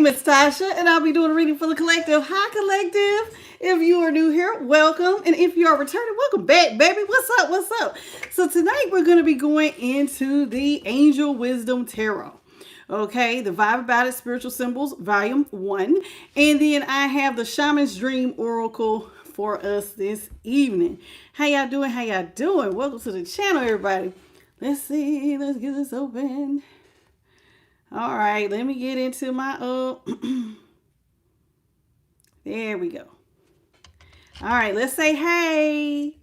name is Tasha, and I'll be doing a reading for the collective. Hi, collective. If you are new here, welcome. And if you are returning, welcome back, baby. What's up? What's up? So tonight we're going to be going into the Angel Wisdom Tarot. Okay, the Vibe About It Spiritual Symbols, Volume 1. And then I have the Shaman's Dream Oracle for us this evening. How y'all doing? How y'all doing? Welcome to the channel, everybody. Let's see. Let's get this open. All right, let me get into my there we go. All right, let's say hey.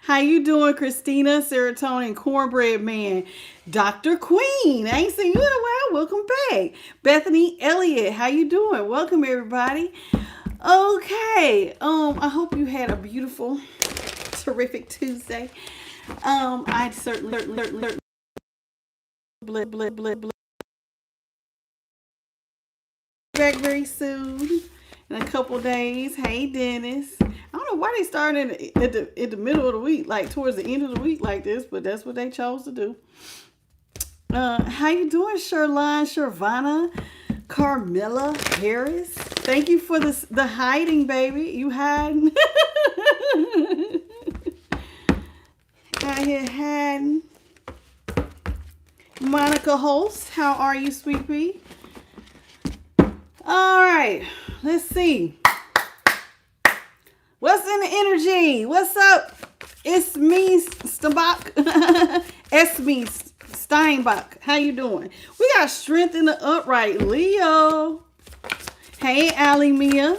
How you doing, Christina, Serotonin, Cornbread Man, Dr. Queen? I ain't seen you in a while. Welcome back. Bethany Elliott, how you doing? Welcome, everybody. Okay. I hope you had a beautiful, terrific Tuesday. I certainly back very soon in a couple days. Hey, Dennis. I don't know why they started in the middle of the week, like towards the end of the week like this, but that's what they chose to do. How you doing, Sherline, Shervana, Carmilla Harris? Thank you for the hiding, baby. You hiding. Out here hiding. Monica Holst, how are you, sweet pea? All right, let's see. What's in the energy? What's up? It's me, Steinbach. It's me, Steinbach. How you doing? We got strength in the upright, Leo. Hey, Allie Mia.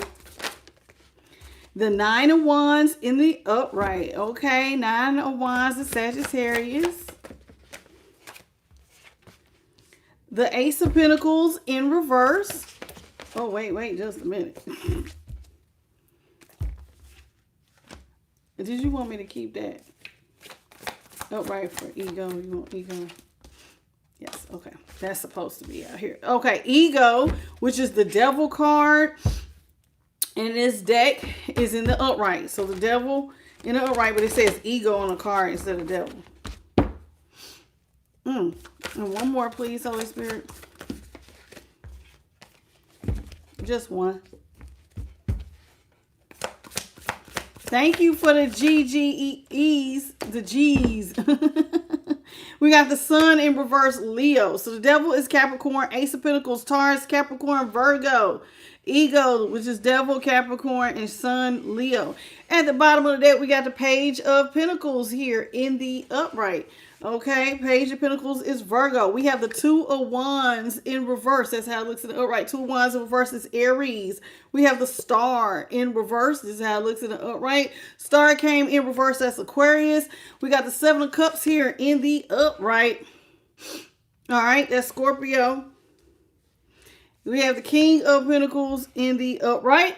The 9 of Wands in the upright. Okay, 9 of Wands, the Sagittarius. The Ace of Pentacles in reverse. Oh, wait, just a minute. Did you want me to keep that upright for ego? You want ego? Yes, okay. That's supposed to be out here. Okay, ego, which is the devil card. And this deck is in the upright. So the devil in the upright, but it says ego on the card instead of devil. And one more, please, Holy Spirit. Just one. Thank you for the GGEs, the G's. We got the Sun in reverse, Leo. So the devil is Capricorn, Ace of Pentacles, Taurus, Capricorn, Virgo. Ego, which is devil, Capricorn, and Sun, Leo. At the bottom of the deck, we got the Page of Pentacles here in the upright. Okay, Page of Pentacles is Virgo. We have the 2 of Wands in reverse. That's how it looks in the upright. 2 of Wands in reverse is Aries. We have the Star in reverse. This is how it looks in the upright. Star came in reverse. That's Aquarius. We got the 7 of Cups here in the upright. All right, that's Scorpio. We have the King of Pentacles in the upright.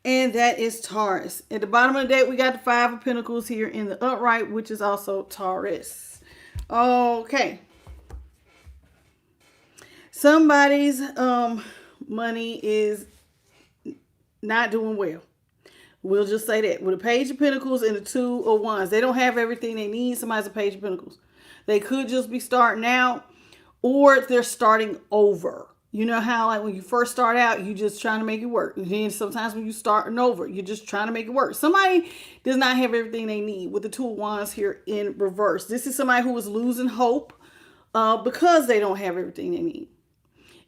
And that is Taurus. At the bottom of the deck, we got the 5 of Pentacles here in the upright, which is also Taurus. Okay. Somebody's money is not doing well. We'll just say that. With a Page of Pentacles and the 2 of Wands, they don't have everything they need. Somebody's a Page of Pentacles. They could just be starting out, or they're starting over. You know how, like, when you first start out, you just trying to make it work. And then sometimes when you starting over, you're just trying to make it work. Somebody does not have everything they need with the 2 of Wands here in reverse. This is somebody who is losing hope because they don't have everything they need.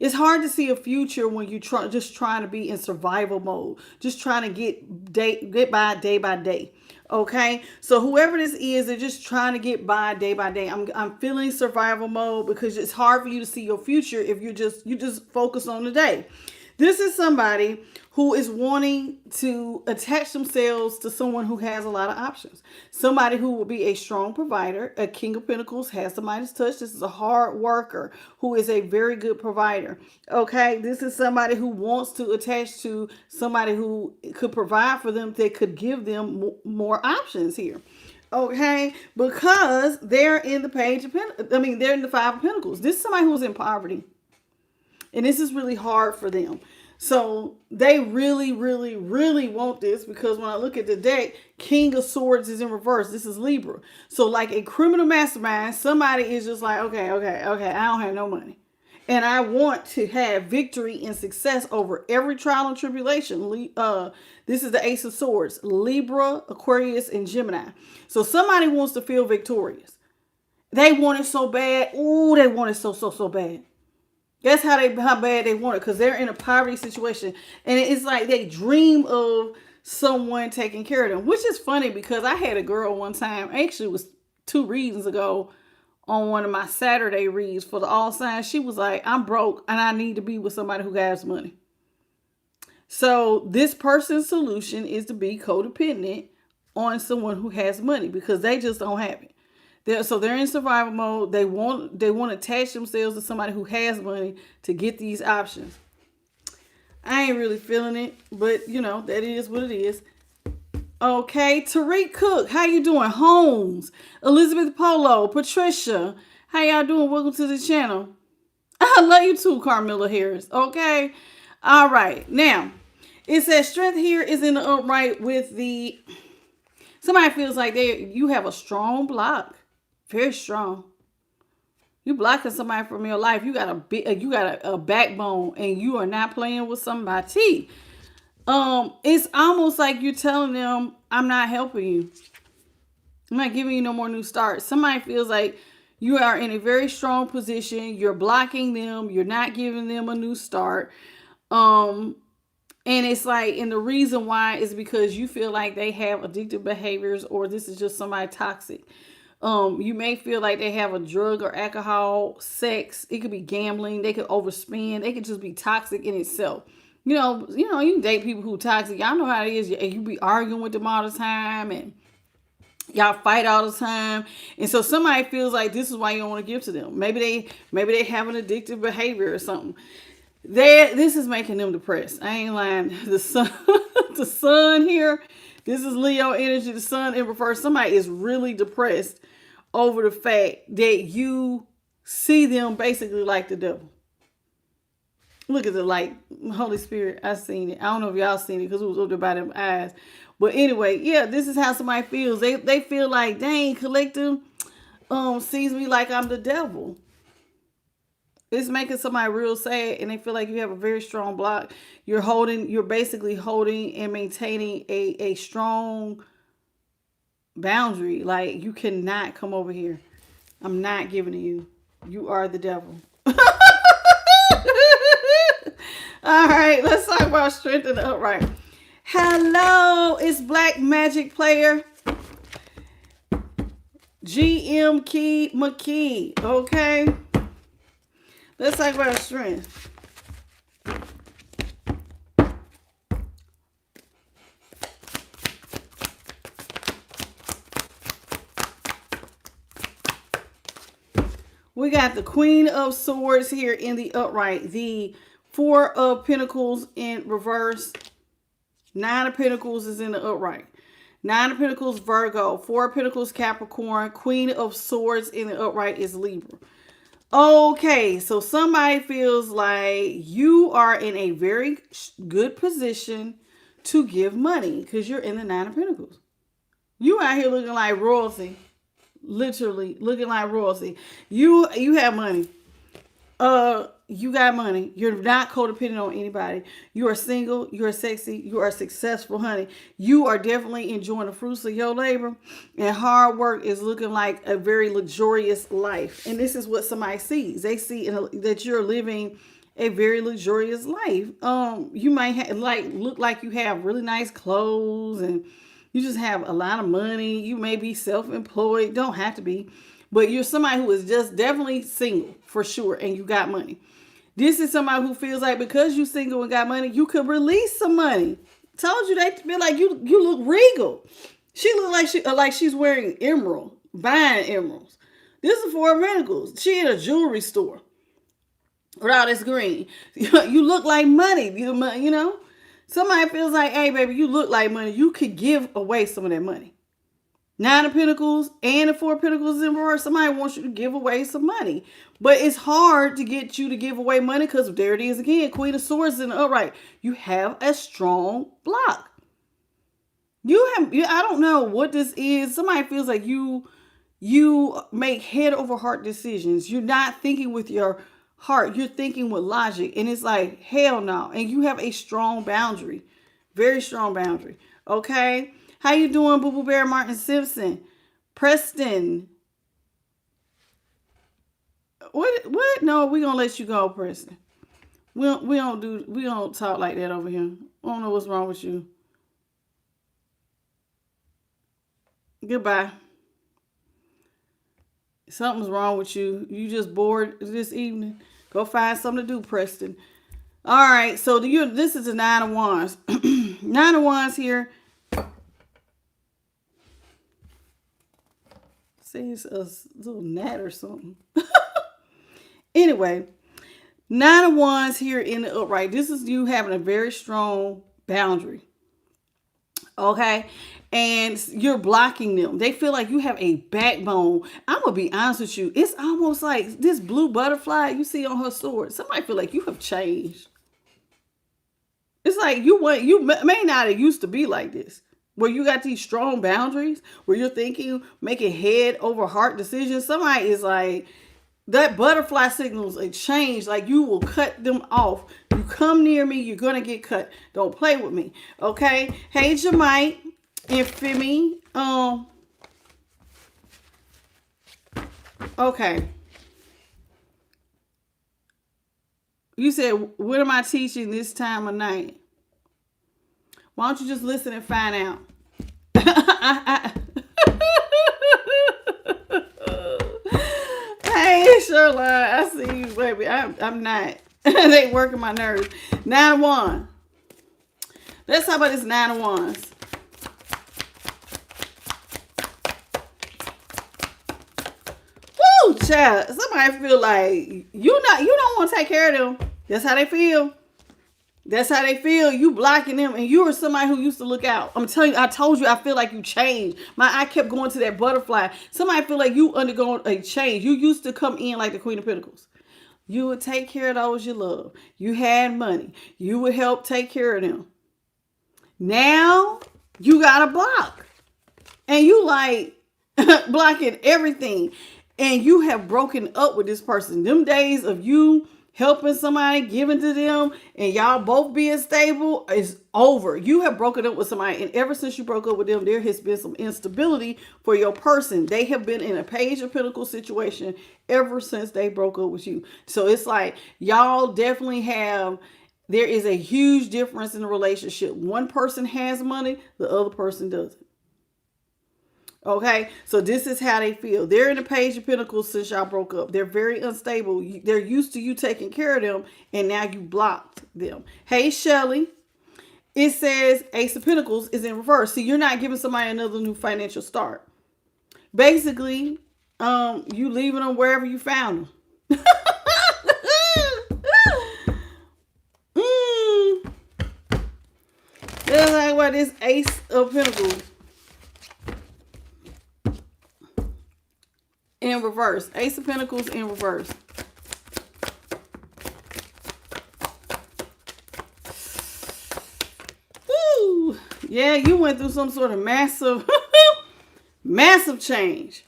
It's hard to see a future when you just trying to be in survival mode, just trying to get by day. Okay, so whoever this is, they're just trying to get by day. I'm feeling survival mode because it's hard for you to see your future if you just focus on the day. This is somebody who is wanting to attach themselves to someone who has a lot of options. Somebody who will be a strong provider. A King of Pentacles has the Midas touch. This is a hard worker who is a very good provider. Okay, this is somebody who wants to attach to somebody who could provide for them. They could give them more options here. Okay, because they're in the Page of Pentacles. I mean, they're in the 5 of Pentacles. This is somebody who's in poverty. And this is really hard for them. So they really, really, really want this, because when I look at the deck, King of Swords is in reverse. This is Libra. So like a criminal mastermind, somebody is just like, okay, I don't have no money. And I want to have victory and success over every trial and tribulation. This is the Ace of Swords, Libra, Aquarius, and Gemini. So somebody wants to feel victorious. They want it so bad. Ooh, they want it so bad. That's how bad they want it, because they're in a poverty situation. And it's like they dream of someone taking care of them, which is funny because I had a girl one time, actually it was 2 readings ago, on one of my Saturday reads for the all signs. She was like, I'm broke and I need to be with somebody who has money. So this person's solution is to be codependent on someone who has money, because they just don't have it. They're in survival mode. They want to attach themselves to somebody who has money to get these options. I ain't really feeling it, but that is what it is. Okay, Tariq Cook, how you doing? Holmes, Elizabeth Polo, Patricia, how y'all doing? Welcome to the channel. I love you too, Carmilla Harris. Okay, all right. Now, it says strength here is in the upright with the. Somebody feels like you have a strong block, very strong. You blocking somebody from your life. You got a backbone, and you are not playing with somebody. It's almost like you're telling them, I'm not helping you. I'm not giving you no more new starts. Somebody feels like you are in a very strong position. You're blocking them. You're not giving them a new start. And it's like, and the reason why is because you feel like they have addictive behaviors, or this is just somebody toxic. You may feel like they have a drug or alcohol, sex. It could be gambling. They could overspend. They could just be toxic in itself. You can date people who are toxic. Y'all know how it is. And you be arguing with them all the time, and y'all fight all the time. And so somebody feels like this is why you don't want to give to them. Maybe they have an addictive behavior or something. This is making them depressed. I ain't lying. The sun here, this is Leo energy. The sun in reverse. Somebody is really depressed over the fact that you see them basically like the devil. Look at the light. Holy Spirit, I seen it. I don't know if y'all seen it because it was up there by them eyes. But anyway, yeah, this is how somebody feels. They feel like, dang, collective sees me like I'm the devil. It's making somebody real sad, and they feel like you have a very strong block. You're basically holding and maintaining a strong boundary. Like, you cannot come over here. I'm not giving to you. You are the devil. All right, let's talk about strength in the upright. Hello, it's Black Magic Player. GM Key McKee. Okay. Let's talk about strength. We got the Queen of Swords here in the upright. The 4 of Pentacles in reverse. 9 of Pentacles is in the upright. 9 of Pentacles, Virgo. 4 of Pentacles, Capricorn. Queen of Swords in the upright is Libra. Okay, so somebody feels like you are in a very good position to give money because you're in the 9 of Pentacles. You out here looking like royalty. Literally looking like royalty. You have money. You got money. You're not codependent on anybody. You are single. You are sexy. You are successful, honey. You are definitely enjoying the fruits of your labor, and hard work is looking like a very luxurious life. And this is what somebody sees. They see that you're living a very luxurious life. You might look like you have really nice clothes, and you just have a lot of money. You may be self-employed. Don't have to be. But you're somebody who is just definitely single for sure, and you got money. This is somebody who feels like because you're single and got money, you could release some money. Told you, they feel like you look regal. She look like she's wearing emerald, buying emeralds. This is 4 of Pentacles. She in a jewelry store with all this green. You look like money, you know. Somebody feels like, hey, baby, you look like money. You could give away some of that money. 9 of Pentacles and the 4 of Pentacles in reverse. Somebody wants you to give away some money. But it's hard to get you to give away money because there it is again. Queen of Swords in the upright. You have a strong block. I don't know what this is. Somebody feels like you make head over heart decisions. You're not thinking with your heart. You're thinking with logic. And it's like, hell no. And you have a strong boundary. Very strong boundary. Okay? How you doing, Boo Boo Bear Martin Simpson? Preston. What? No, we're going to let you go, Preston. We don't talk like that over here. I don't know what's wrong with you. Goodbye. Something's wrong with you. You just bored this evening. Go find something to do, Preston. All right, so this is the 9 of Wands. 9 of Wands here. See, it's a little gnat or something. Anyway, 9 of Wands here in the upright. This is you having a very strong boundary. Okay? And you're blocking them. They feel like you have a backbone. I'm going to be honest with you. It's almost like this blue butterfly you see on her sword. Somebody feel like you have changed. It's like you may not have used to be like this. Where you got these strong boundaries. Where you're thinking, making head over heart decisions. Somebody is like, that butterfly signals a change. Like you will cut them off. You come near me, you're going to get cut. Don't play with me. Okay? Hey, Jamite. Infamy. Okay. You said, what am I teaching this time of night? Why don't you just listen and find out? Hey, Sherlock, I see you, baby. I'm not. They working my nerves. 9 of Wands. Let's talk about this 9 of Wands. Woo, child. Somebody feel like you don't want to take care of them. That's how they feel. That's how they feel. You blocking them, and you were somebody who used to look out. I'm telling you, I told you, I feel like you changed. I kept going to that butterfly. Somebody feel like you undergoing a change. You used to come in like the Queen of Pentacles. You would take care of those you love. You had money. You would help take care of them. Now you got a block, and you like blocking everything, and you have broken up with this person. Them days of you helping somebody, giving to them, and y'all both being stable is over. You have broken up with somebody, and ever since you broke up with them, there has been some instability for your person. They have been in a Page of Pentacles situation ever since they broke up with you. So it's like y'all definitely there is a huge difference in the relationship. One person has money, the other person doesn't. Okay, so this is how they feel. They're in the Page of Pentacles since y'all broke up. They're very unstable. They're used to you taking care of them, and now you blocked them. Hey, Shelly. It says Ace of Pentacles is in reverse. See, you're not giving somebody another new financial start. Basically, you leaving them wherever you found them. Let's talk about this Ace of Pentacles. In reverse. Ace of Pentacles in reverse. Woo! Yeah, you went through some sort of massive, massive change.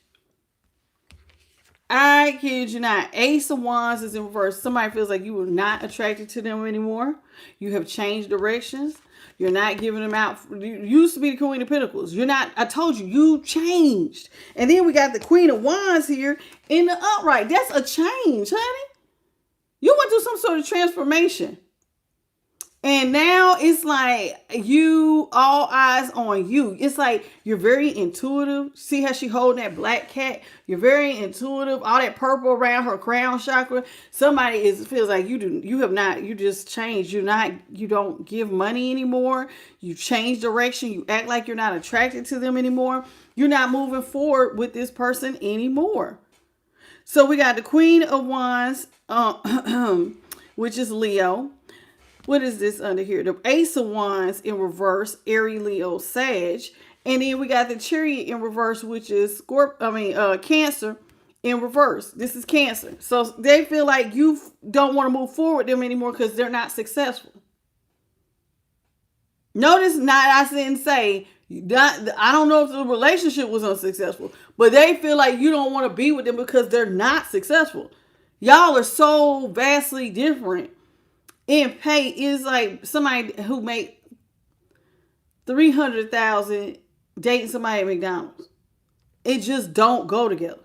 I kid you not. Ace of Wands is in reverse. Somebody feels like you were not attracted to them anymore. You have changed directions. You're not giving them out. You used to be the Queen of Pentacles. You're not. I told you, you changed. And then we got the Queen of Wands here in the upright. That's a change, honey. You went through some sort of transformation. And now it's like you, all eyes on you. It's like you're very intuitive. See how she holding that black cat? You're very intuitive. All that purple around her crown chakra. Somebody feels like you just changed. You don't give money anymore. You change direction. You act like you're not attracted to them anymore. You're not moving forward with this person anymore. So we got the Queen of Wands, which is Leo. What is this under here? The Ace of Wands in reverse, Aries, Leo, Sag. And then we got the Chariot in reverse, which is Cancer in reverse. This is Cancer. So they feel like you don't want to move forward with them anymore because they're not successful. Notice I didn't say, I don't know if the relationship was unsuccessful, but they feel like you don't want to be with them because they're not successful. Y'all are so vastly different in pay. It's like somebody who make 300,000 dating somebody at McDonald's. It just don't go together.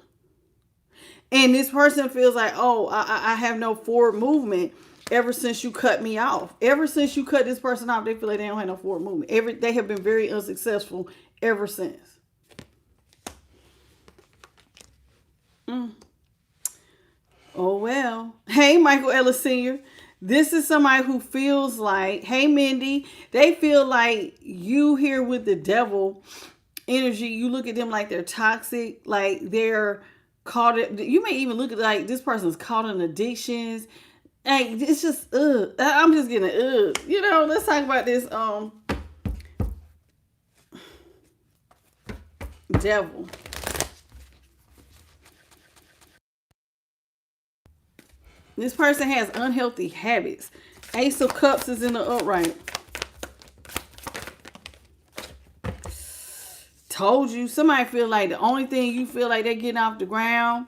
And this person feels like, oh, I have no forward movement ever since you cut me off. Ever since you cut this person off, they feel like they don't have no forward movement. They have been very unsuccessful ever since. Oh, well. Hey, Michael Ellis Sr. This is somebody who feels like, hey, Mindy, they feel like you here with the devil energy. You look at them like they're toxic, like they're caught. You may even look at like this person's caught in addictions. Hey, it's just, I'm just getting, you know, let's talk about this, devil. This person has unhealthy habits. Ace of Cups is in the upright. Told you. Somebody feel like the only thing you feel like they're getting off the ground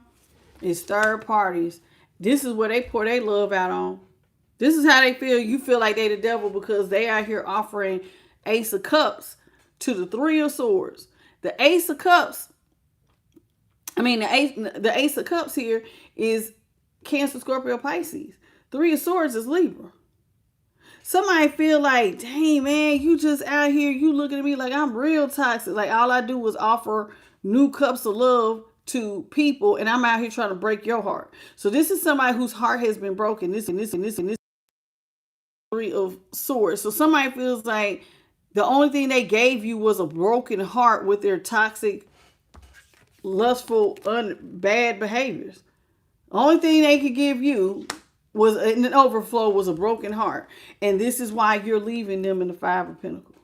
is third parties. This is where they pour their love out on. This is how they feel. You feel like they the devil because they out here offering Ace of Cups to the Three of Swords. The Ace of Cups, the Ace of Cups here is Cancer, Scorpio, Pisces. Three of Swords is Libra. Somebody feel like, dang, man, you just out here, you looking at me like I'm real toxic. Like all I do was offer new cups of love to people, and I'm out here trying to break your heart. So this is somebody whose heart has been broken. This Three of Swords. So somebody feels like the only thing they gave you was a broken heart with their toxic, lustful, bad behaviors. The only thing they could give you was an overflow was a broken heart. And this is why you're leaving them in the Five of Pentacles.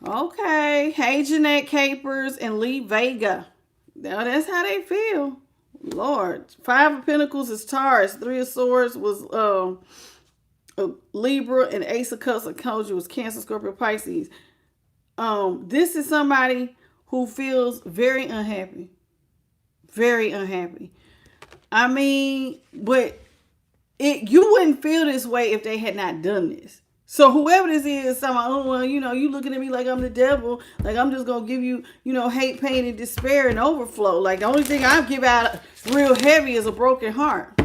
Okay. Hey, Jeanette Capers and Lee Vega. Now that's how they feel. Lord. Five of Pentacles is Taurus. Three of Swords was Libra, and Ace of Cups, I told you, was Cancer, Scorpio, Pisces. This is somebody who feels very unhappy. Very unhappy. I mean, but you wouldn't feel this way if they had not done this. So whoever this is, someone, oh, well, you know, you looking at me like I'm the devil. Like I'm just going to give you, you know, hate, pain, and despair and overflow. Like the only thing I give out real heavy is a broken heart.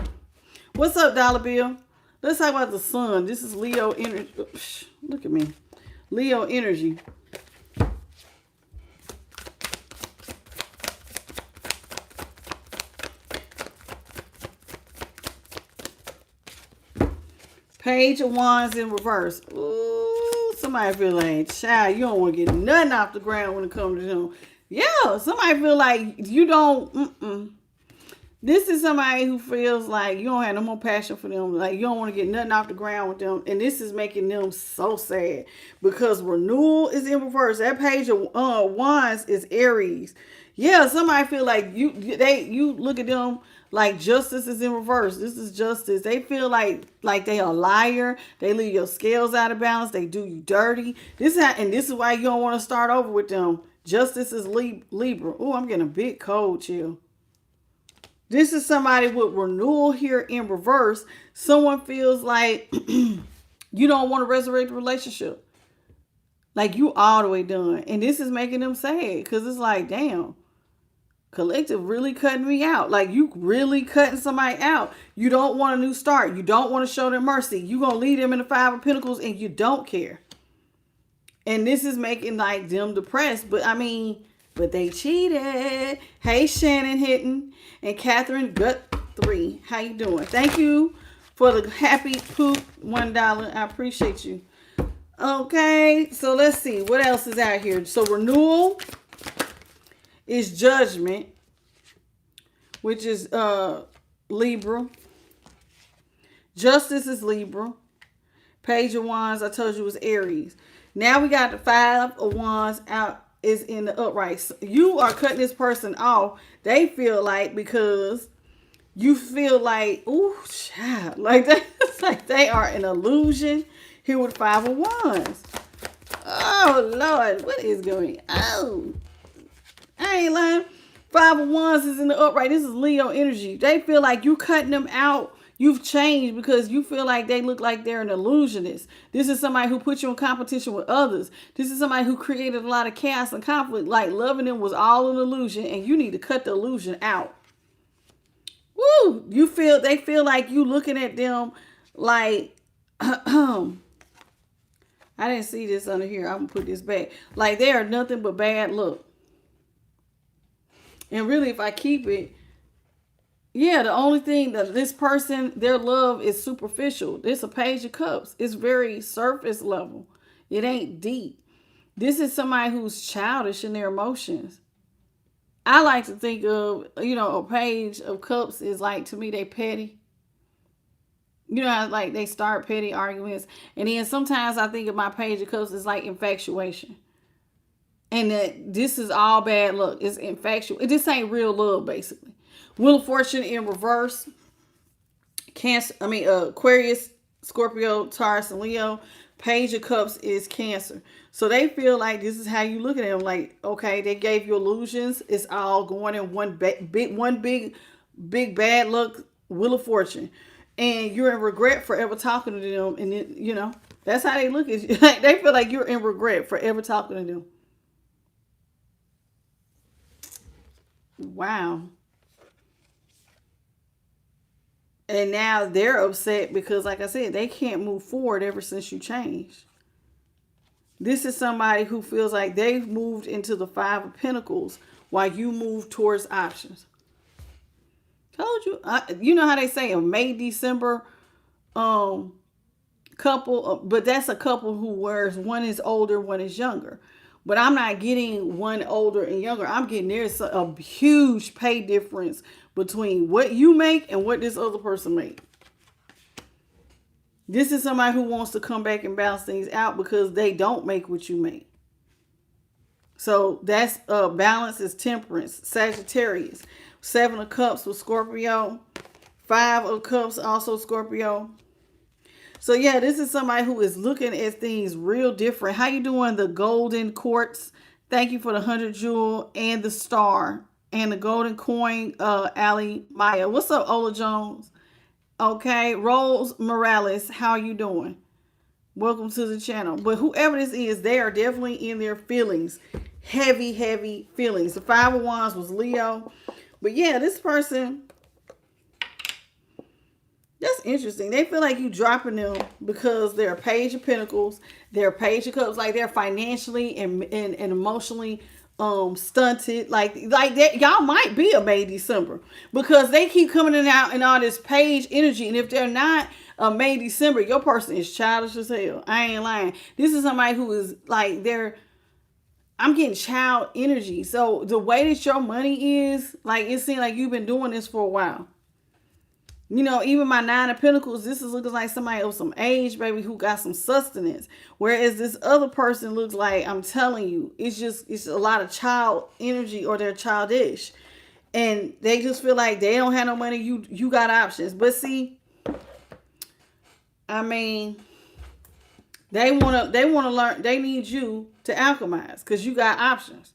What's up, Dollar Bill? Let's talk about the sun. This is Leo energy. Look at me. Leo energy. Page of Wands in reverse. Ooh, somebody feel like, child, you don't want to get nothing off the ground when it comes to them. Yeah, somebody feel like you don't, This is somebody who feels like you don't have no more passion for them. Like you don't want to get nothing off the ground with them. And this is making them so sad because renewal is in reverse. That page of Wands is Aries. Yeah, somebody feel like you look at them like justice is in reverse. This is justice. They feel like they are a liar. They leave your scales out of balance. They do you dirty. This is why you don't want to start over with them. Justice is Libra. Oh, I'm getting a big cold chill. This is somebody with renewal here in reverse. Someone feels like you don't want to resurrect the relationship. Like you all the way done. And this is making them sad because it's like, damn, collective really cutting me out. Like you really cutting somebody out. You don't want a new start. You don't want to show them mercy. You're going to leave them in the Five of Pentacles and you don't care. And this is making like them depressed. But they cheated. Hey, Shannon Hitton and Catherine Gut3. How you doing? Thank you for the happy poop $1. I appreciate you. Okay, so let's see. What else is out here? So renewal is Judgment, which is Libra. Justice is Libra. Page of Wands, I told you, was Aries. Now we got the Five of Wands out. Is in the upright. So you are cutting this person off. They feel like because you feel like, ooh, child, like that's like they are an illusion here with Five of Wands. Oh Lord, what is going on? I ain't lying. Five of Wands is in the upright. This is Leo energy. They feel like you cutting them out. You've changed because you feel like they look like they're an illusionist. This is somebody who put you in competition with others. This is somebody who created a lot of chaos and conflict. Like loving them was all an illusion, and you need to cut the illusion out. Woo! They feel like you looking at them like I didn't see this under here. I'm gonna put this back. Like they are nothing but bad luck. And really, if I keep it, yeah, the only thing that this person, their love is superficial. It's a Page of Cups. It's very surface level. It ain't deep. This is somebody who's childish in their emotions. I like to think of, a Page of Cups is like, to me, they petty. You know how like they start petty arguments. And then sometimes I think of my Page of Cups is like infatuation. And that this is all bad luck. It's infatual. This ain't real love, basically. Wheel of Fortune in reverse. Aquarius, Scorpio, Taurus, and Leo. Page of Cups is Cancer. So they feel like this is how you look at them. Like, okay, they gave you illusions. It's all going in one big bad luck Wheel of Fortune. And you're in regret forever talking to them. And then, that's how they look at you. They feel like you're in regret forever talking to them. Wow. And now they're upset because, like I said, they can't move forward ever since you changed. This is somebody who feels like they've moved into the Five of Pentacles while you move towards options. Told you. You know how they say a May, December couple, but that's a couple who wears, one is older, one is younger. But I'm not getting one older and younger. I'm getting there's a huge pay difference between what you make and what this other person makes. This is somebody who wants to come back and balance things out because they don't make what you make. So that's balance is Temperance, Sagittarius. Seven of Cups with Scorpio. Five of Cups also Scorpio. So yeah, this is somebody who is looking at things real different. How you doing? The golden quartz. Thank you for the 100 jewel and the star and the golden coin. Ali Maya. What's up, Ola Jones? Okay, Rose Morales. How you doing? Welcome to the channel. But whoever this is, they are definitely in their feelings. Heavy feelings. The Five of Wands was Leo. But yeah, this person, that's interesting. They feel like you dropping them because they're a Page of Pentacles. They're a Page of Cups. Like they're financially and emotionally stunted. Like that. Y'all might be a May, December because they keep coming in and out in all this Page energy. And if they're not a May, December, your person is childish as hell. I ain't lying. This is somebody who is like I'm getting child energy. So the way that your money is, like it seems like you've been doing this for a while. Even my Nine of Pentacles, this is looking like somebody of some age, baby, who got some sustenance. Whereas this other person looks like, I'm telling you, it's a lot of child energy or they're childish. And they just feel like they don't have no money. You got options. But see, I mean, they want to learn. They need you to alchemize because you got options.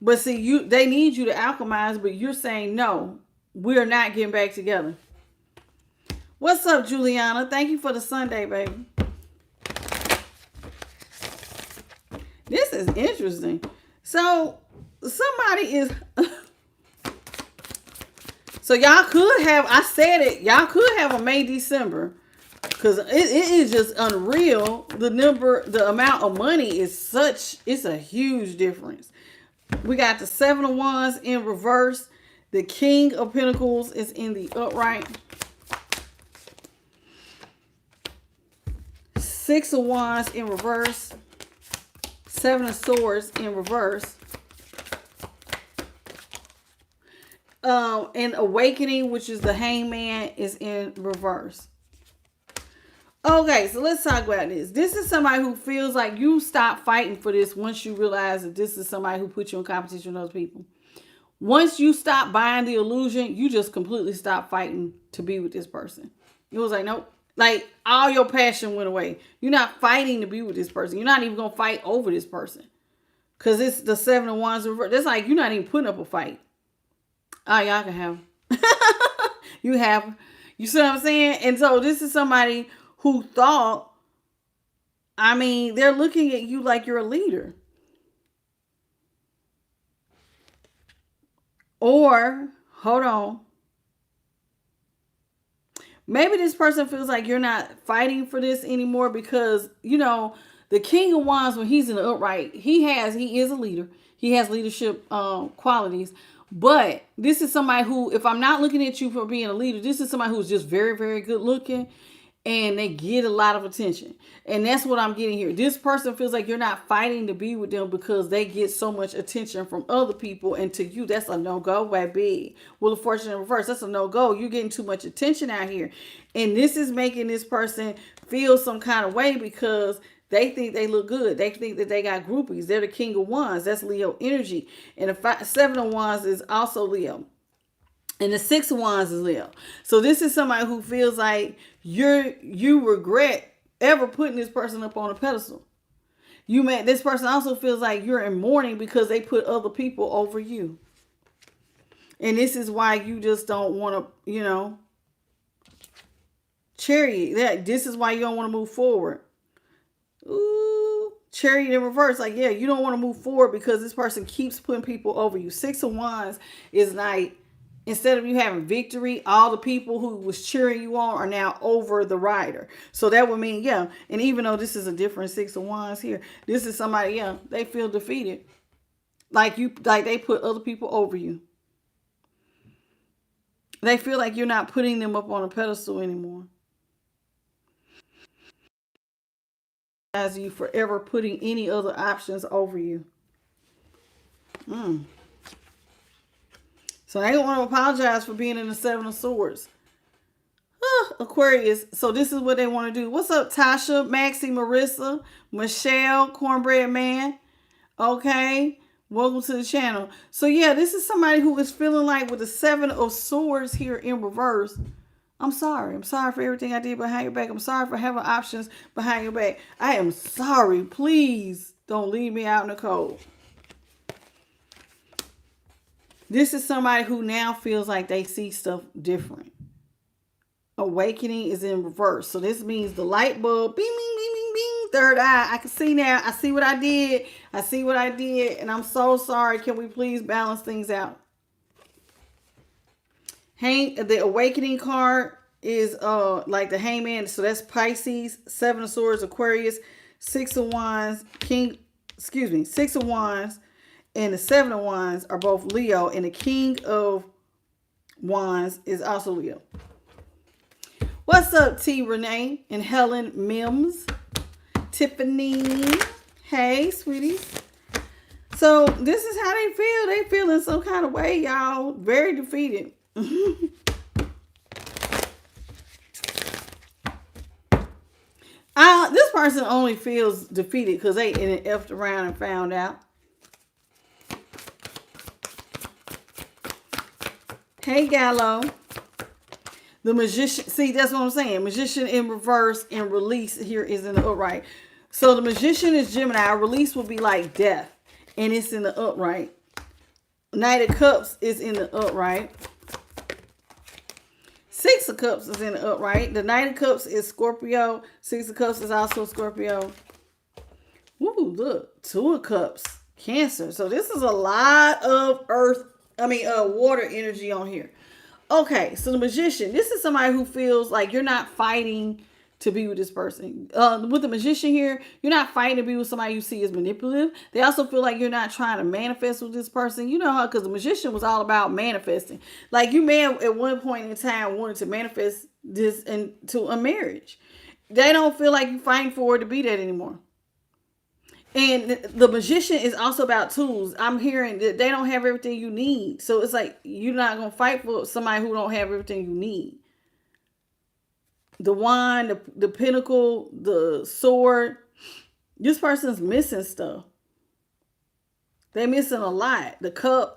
But see, they need you to alchemize, but you're saying no. We're not getting back together. What's up, Juliana? Thank you for the Sunday, baby. This is interesting. So, somebody is... So, y'all could have... I said it. Y'all could have a May, December. Because it is just unreal. The amount of money is such... It's a huge difference. We got the Seven of Wands in reverse. The King of Pentacles is in the upright. Six of Wands in reverse. Seven of Swords in reverse. And Awakening, which is the Hangman, is in reverse. Okay, so let's talk about this. This is somebody who feels like you stop fighting for this once you realize that this is somebody who put you in competition with other people. Once you stop buying the illusion, you just completely stop fighting to be with this person. It was like, nope. Like, all your passion went away. You're not fighting to be with this person. You're not even going to fight over this person. Because it's the Seven of Wands reverse. That's like you're not even putting up a fight. Oh, y'all can have them. You have them. You see what I'm saying? And so this is somebody who thought, I mean, they're looking at you like you're a leader. Or, hold on. Maybe this person feels like you're not fighting for this anymore because, the King of Wands, when he's in the upright, he is a leader. He has leadership qualities. But this is somebody who, if I'm not looking at you for being a leader, this is somebody who's just very, very good looking and they get a lot of attention. And that's what I'm getting here. This person feels like you're not fighting to be with them because they get so much attention from other people. And to you, that's a no-go, baby. Well, the fortune in reverse, that's a no-go. You're getting too much attention out here. And this is making this person feel some kind of way because they think they look good. They think that they got groupies. They're the King of Wands. That's Leo energy. And the Seven of Wands is also Leo. And the Six of Wands is Leo. So this is somebody who feels like you regret ever putting this person up on a pedestal. This person also feels like you're in mourning because they put other people over you. And this is why you just don't want to, chariot. This is why you don't want to move forward. Ooh, chariot in reverse. Like, yeah, you don't want to move forward because this person keeps putting people over you. Six of Wands is like, instead of you having victory, all the people who was cheering you on are now over the rider. So that would mean, yeah. And even though this is a different Six of Wands here, this is somebody, yeah, they feel defeated. Like they put other people over you. They feel like you're not putting them up on a pedestal anymore. As you forever putting any other options over you. So they don't want to apologize for being in the Seven of Swords. Aquarius. So this is what they want to do. What's up, Tasha, Maxie, Marissa, Michelle, Cornbread Man? Okay. Welcome to the channel. So yeah, this is somebody who is feeling like with the Seven of Swords here in reverse. I'm sorry. I'm sorry for everything I did behind your back. I'm sorry for having options behind your back. I am sorry. Please don't leave me out in the cold. This is somebody who now feels like they see stuff different. Awakening is in reverse. So this means the light bulb, bing, bing, bing, bing, bing, third eye. I can see now. I see what I did. I see what I did. And I'm so sorry. Can we please balance things out? The Awakening card is like the Hangman. So that's Pisces, Seven of Swords, Aquarius, Six of Wands, Six of Wands, and the Seven of Wands are both Leo, and the King of Wands is also Leo. What's up, T. Renee and Helen Mims, Tiffany? Hey, sweeties. So this is how they feel. They feel in some kind of way, y'all. Very defeated. This person only feels defeated because they effed around and found out. Hey, Gallo. The Magician. See, that's what I'm saying. Magician in reverse and release here is in the upright. So the Magician is Gemini. Release will be like death. And it's in the upright. Knight of Cups is in the upright. Six of Cups is in the upright. The Knight of Cups is Scorpio. Six of Cups is also Scorpio. Ooh, look. Two of Cups. Cancer. So this is a lot of water energy on here. Okay, so the Magician. This is somebody who feels like you're not fighting to be with this person. With the Magician here, you're not fighting to be with somebody you see as manipulative. They also feel like you're not trying to manifest with this person. You know how, because the Magician was all about manifesting. Like you may have at one point in time wanted to manifest this into a marriage. They don't feel like you're fighting for it to be that anymore. And the Magician is also about tools. I'm hearing that they don't have everything you need. So it's like you're not going to fight for somebody who don't have everything you need. The wand, the pentacle, the sword. This person's missing stuff. They're missing a lot. The cup.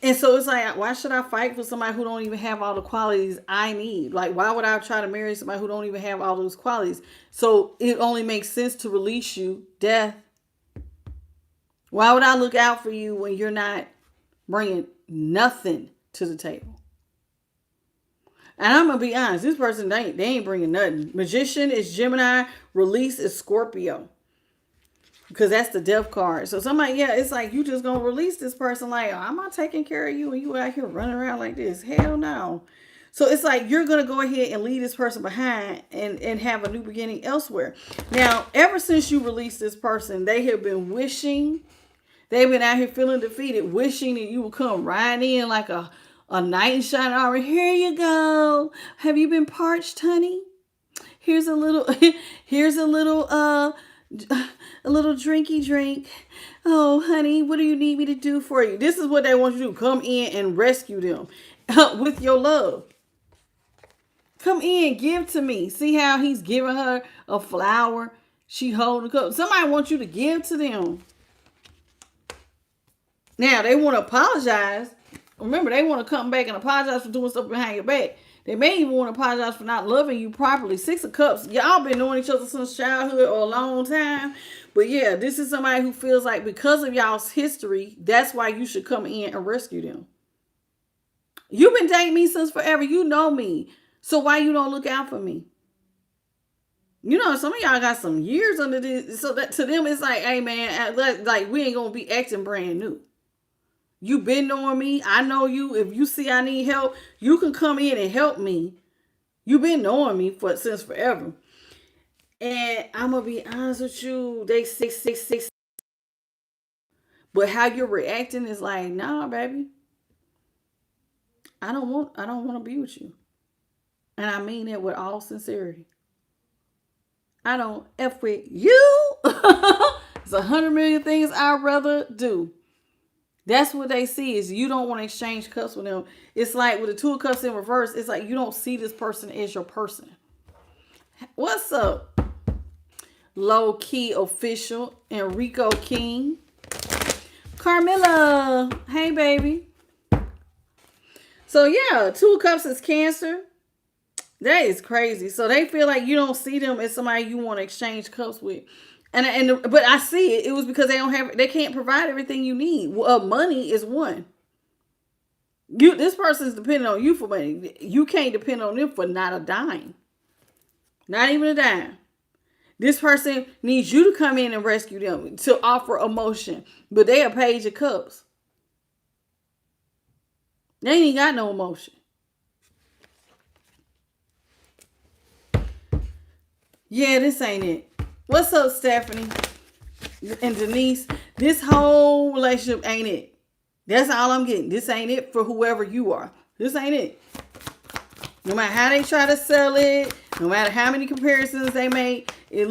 And so it's like, why should I fight for somebody who don't even have all the qualities I need? Like, why would I try to marry somebody who don't even have all those qualities? So it only makes sense to release you. Death. Why would I look out for you when you're not bringing nothing to the table? And I'm going to be honest, this person, they ain't bringing nothing. Magician is Gemini. Release is Scorpio. Because that's the death card. So somebody, yeah, it's like you just going to release this person like, oh, I'm not taking care of you and you out here running around like this. Hell no. So it's like you're going to go ahead and leave this person behind and have a new beginning elsewhere. Now, ever since you released this person, they have been wishing, they've been out here feeling defeated, wishing that you would come right in like a knight in shining armor. Here you go. Have you been parched, honey? Here's a little, here's a little drinky drink. Oh, honey, what do you need me to do for you? This is what they want you to do. Come in and rescue them with your love. Come in, give to me. See how he's giving her a flower? She holding a cup. Somebody wants you to give to them. Now, they want to apologize. Remember, they want to come back and apologize for doing stuff behind your back. They may even want to apologize for not loving you properly. 6 of Cups, y'all been knowing each other since childhood or a long time. But yeah, this is somebody who feels like because of y'all's history, that's why you should come in and rescue them. You've been dating me since forever. You know me. So why you don't look out for me? You know, some of y'all got some years under this. So that to them, it's like, hey, man, like we ain't going to be acting brand new. You been knowing me. I know you. If you see I need help, you can come in and help me. You been knowing me since forever. And I'm going to be honest with you. They 666. But how you're reacting is like, nah, baby. I don't want to be with you. And I mean it with all sincerity. I don't F with you. There's 100 million things I'd rather do. That's what they see is you don't want to exchange cups with them. It's like with the 2 of Cups in reverse, it's like you don't see this person as your person. What's up? Low-key official, Enrico King. Carmilla. Hey, baby. So, yeah, 2 of Cups is Cancer. That is crazy. So they feel like you don't see them as somebody you want to exchange cups with. But I see it. It was because they can't provide everything you need. Money is one. This person's depending on you for money. You can't depend on them for not a dime. Not even a dime. This person needs you to come in and rescue them, to offer emotion. But they are Page of Cups. They ain't got no emotion. Yeah, this ain't it. What's up, Stephanie and Denise? This whole relationship ain't it. That's all I'm getting. This ain't it for whoever you are. This ain't it. No matter how they try to sell it, no matter how many comparisons they make, then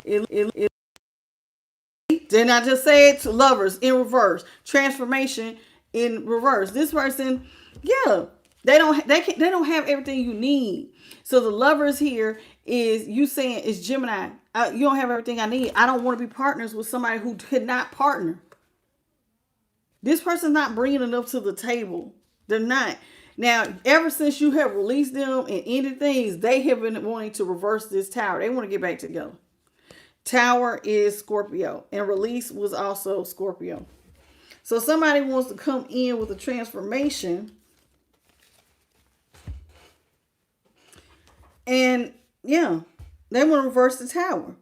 I just say it to lovers in reverse, transformation in reverse. This person, yeah, they don't have everything you need. So the lovers here is you saying it's Gemini. You don't have everything I need. I don't want to be partners with somebody who could not partner. This person's not bringing enough to the table. They're not. Now, ever since you have released them and ended things, they have been wanting to reverse this Tower. They want to get back together. Tower is Scorpio, and release was also Scorpio. So somebody wants to come in with a transformation. And yeah, they want to reverse the Tower.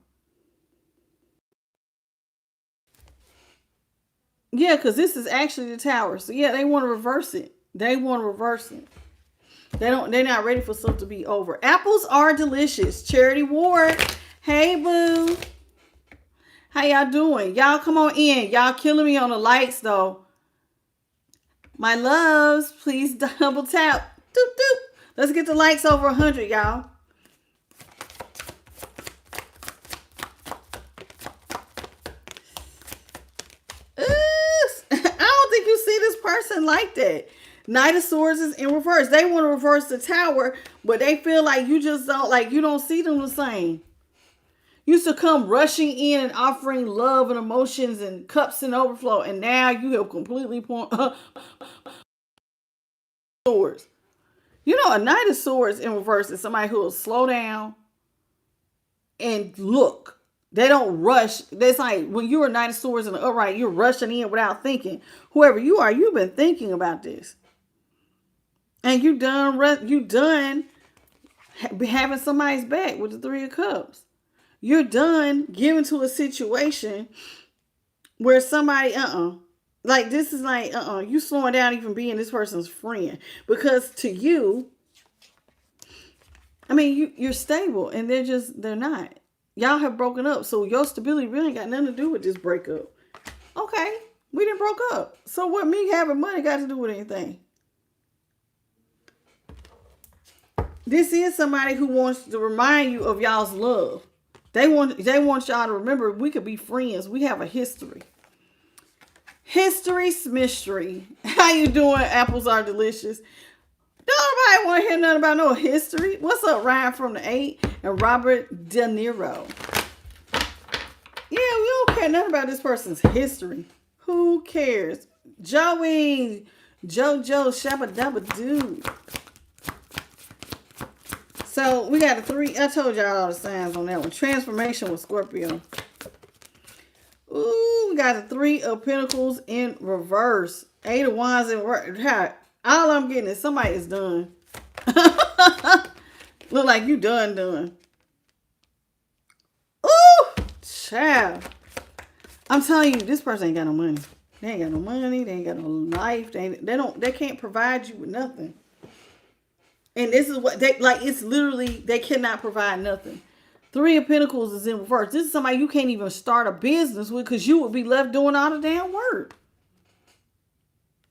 Yeah, because this is actually the Tower. So yeah, they want to reverse it. They're not ready for stuff to be over. Apples are delicious. Charity Ward. Hey, boo. How y'all doing? Y'all come on in. Y'all killing me on the likes though. My loves, please double tap. Doop, doop. Let's get the likes over 100, y'all. I don't think you see this person like that. Knight of Swords is in reverse. They want to reverse the Tower, but they feel like you just don't, like you don't see them the same. You used to come rushing in and offering love and emotions and cups and overflow, and now you have completely swords. You know, a Knight of Swords in reverse is somebody who will slow down and look. They don't rush. That's like when you're a Knight of Swords and an upright, you're rushing in without thinking. Whoever you are, you've been thinking about this. And you done having somebody's back with the Three of Cups. You're done giving to a situation where somebody, like this is like, you slowing down even being this person's friend. Because to you, I mean, you're stable and they're not. Y'all have broken up. So your stability really ain't got nothing to do with this breakup. Okay, we didn't broke up. So what me having money got to do with anything? This is somebody who wants to remind you of y'all's love. They want y'all to remember we could be friends. We have a history. History's mystery. How you doing? Apples are delicious. Don't nobody want to hear nothing about no history. What's up, Ryan from the 8 and Robert De Niro? Yeah, we don't care nothing about this person's history. Who cares? Joey, Jojo, Shabba Dabba Doo. So we got a 3. I told y'all all the signs on that one. Transformation with Scorpio. Ooh, we got the 3 of Pentacles in reverse. 8 of Wands in reverse. All I'm getting is somebody is done. Look like you done. Ooh, child. I'm telling you, this person ain't got no money. They ain't got no money. They ain't got no life. They can't provide you with nothing. And this is what they like. It's literally, they cannot provide nothing. 3 of Pentacles is in reverse. This is somebody you can't even start a business with because you would be left doing all the damn work.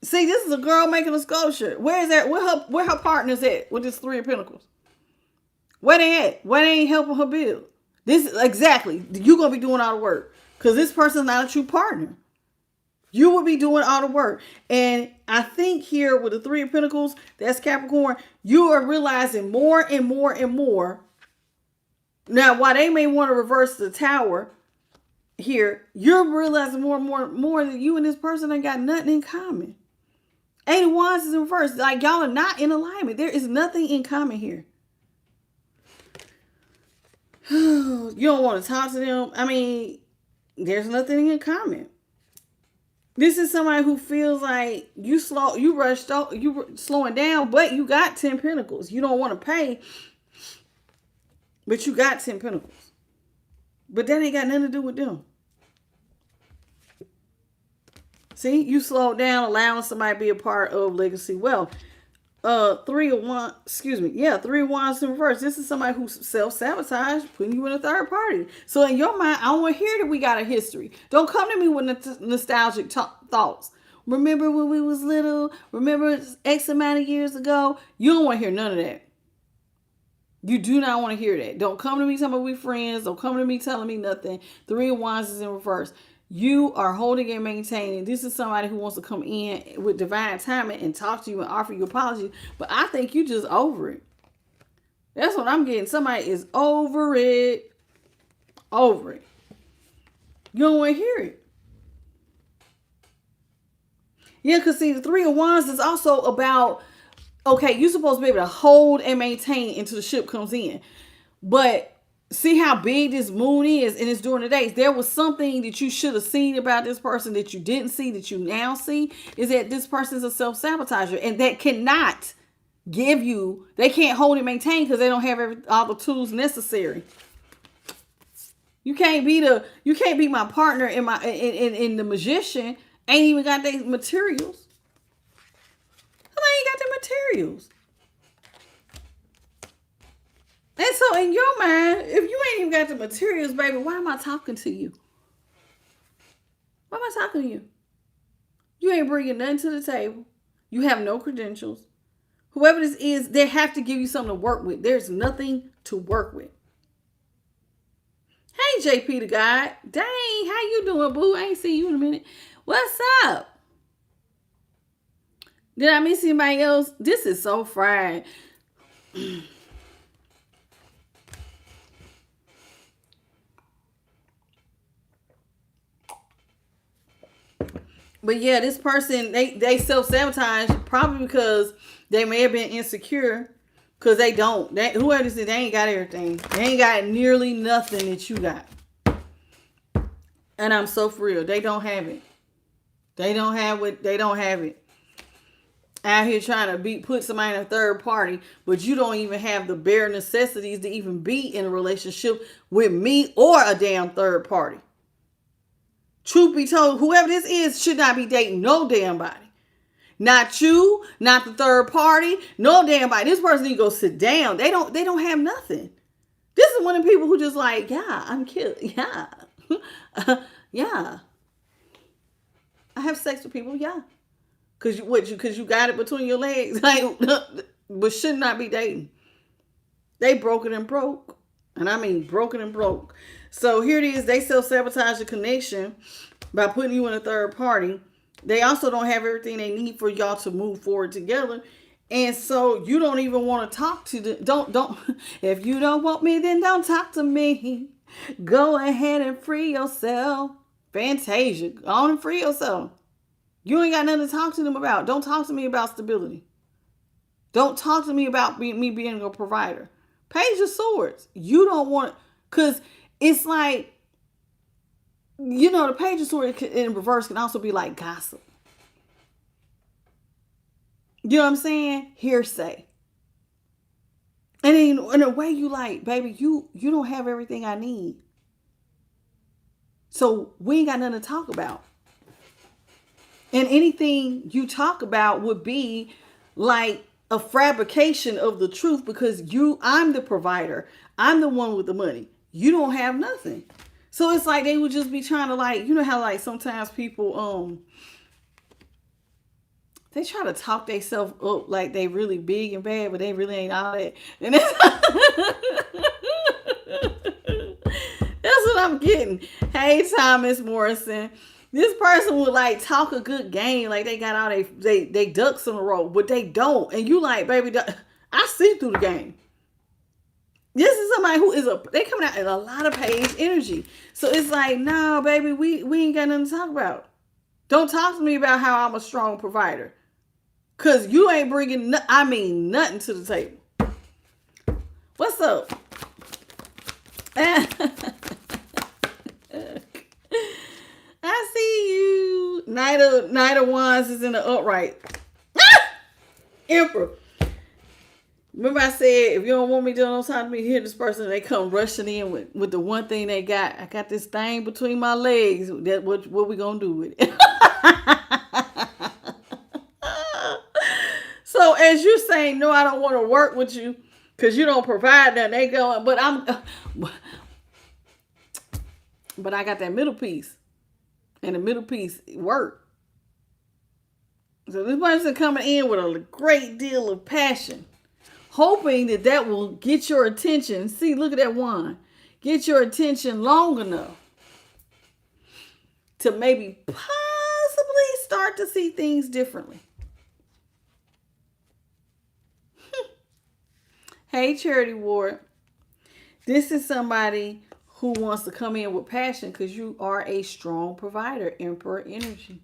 See, this is a girl making a sculpture. Where is that? Where her partner's at with this 3 of Pentacles? Where they at? Where they ain't helping her build? This exactly. You gonna be doing all the work because this person's not a true partner. You will be doing all the work. And I think here with the 3 of Pentacles, that's Capricorn, you are realizing more and more and more. Now, while they may want to reverse the Tower here, you're realizing more and more that you and this person ain't got nothing in common. 8 of Wands is in reverse. Like, y'all are not in alignment. There is nothing in common here. You don't want to talk to them. I mean, there's nothing in common. This is somebody who feels like you slowing down, but you got 10 Pentacles. You don't want to pay, but you got 10 Pentacles. But that ain't got nothing to do with them. See, you slowed down, allowing somebody to be a part of legacy wealth. 3 of Wands, 3 of Wands in reverse. This is somebody who self-sabotage, putting you in a third party. So in your mind, I don't want to hear that we got a history. Don't come to me with nostalgic thoughts. Remember when we was little? Remember X amount of years ago? You don't want to hear none of that. You do not want to hear that. Don't come to me telling me we friends. Don't come to me telling me nothing. 3 of Wands is in reverse. You are holding and maintaining. This is somebody who wants to come in with divine timing and talk to you and offer you apologies. But I think you just over it. That's what I'm getting. Somebody is over it. Over it. You don't want to hear it. Yeah, because see, the 3 of Wands is also about, okay, you're supposed to be able to hold and maintain until the ship comes in. But see how big this moon is, and it's during the days. There was something that you should have seen about this person that you didn't see, that you now see, is that this person is a self-sabotager, and that cannot give you, they can't hold and maintain because they don't have all the tools necessary. You can't be my partner in the magician, ain't even got their materials. I ain't got their materials. And so in your mind, if you ain't even got the materials, baby, why am I talking to you? Why am I talking to you? You ain't bringing nothing to the table. You have no credentials. Whoever this is, they have to give you something to work with. There's nothing to work with. Hey, JP the guy. Dang, how you doing, boo? I ain't seen you in a minute. What's up? Did I miss anybody else? This is so fried. But yeah, this person, they self-sabotage probably because they may have been insecure, because they don't. Whoever this is, they ain't got everything. They ain't got nearly nothing that you got. And I'm so for real. They don't have it. They don't have it. They don't have it. Out here trying to put somebody in a third party, but you don't even have the bare necessities to even be in a relationship with me or a damn third party. Truth be told, whoever this is should not be dating no damn body. Not you, not the third party, no damn body. This person need to go sit down. They don't have nothing. This is one of the people who just like, yeah, I'm cute. Yeah. Yeah. I have sex with people, yeah. Cause you got it between your legs, like, but should not be dating. They broken and broke, and I mean broken and broke. So here it is. They self-sabotage the connection by putting you in a third party. They also don't have everything they need for y'all to move forward together, and so you don't even want to talk to them. Don't. If you don't want me, then don't talk to me. Go ahead and free yourself. Fantasia, go on and free yourself. You ain't got nothing to talk to them about. Don't talk to me about stability. Don't talk to me about me being a provider. Page of Swords. You don't want, because it's like, the Page of Swords in reverse can also be like gossip. You know what I'm saying? Hearsay. And in a way you like, baby, you don't have everything I need. So we ain't got nothing to talk about. And anything you talk about would be like a fabrication of the truth, because I'm the provider. I'm the one with the money. You don't have nothing. So it's like they would just be trying to, like, you know how like sometimes people they try to talk themselves up like they really big and bad, but they really ain't all that. And that's what I'm getting. Hey, Thomas Morrison. This person would like talk a good game, like they got all they ducks in a row, but they don't. And you like, baby, I see through the game. This is somebody who they coming out in a lot of page energy. So it's like, no, baby, we ain't got nothing to talk about. Don't talk to me about how I'm a strong provider, cause you ain't bringing nothing to the table. What's up? I see you. Knight of Wands is in the upright. Emperor. Remember I said, if you don't want me to don't talk to me, hear this person, they come rushing in with the one thing they got. I got this thing between my legs. That what we gonna do with it? So as you're saying, no, I don't want to work with you because you don't provide that. They go, but I got that middle piece. And the middle piece work. So this person coming in with a great deal of passion, hoping that will get your attention. See, look at that wand. Get your attention long enough to maybe possibly start to see things differently. Hey, Charity Ward. This is somebody who wants to come in with passion because you are a strong provider, Emperor energy.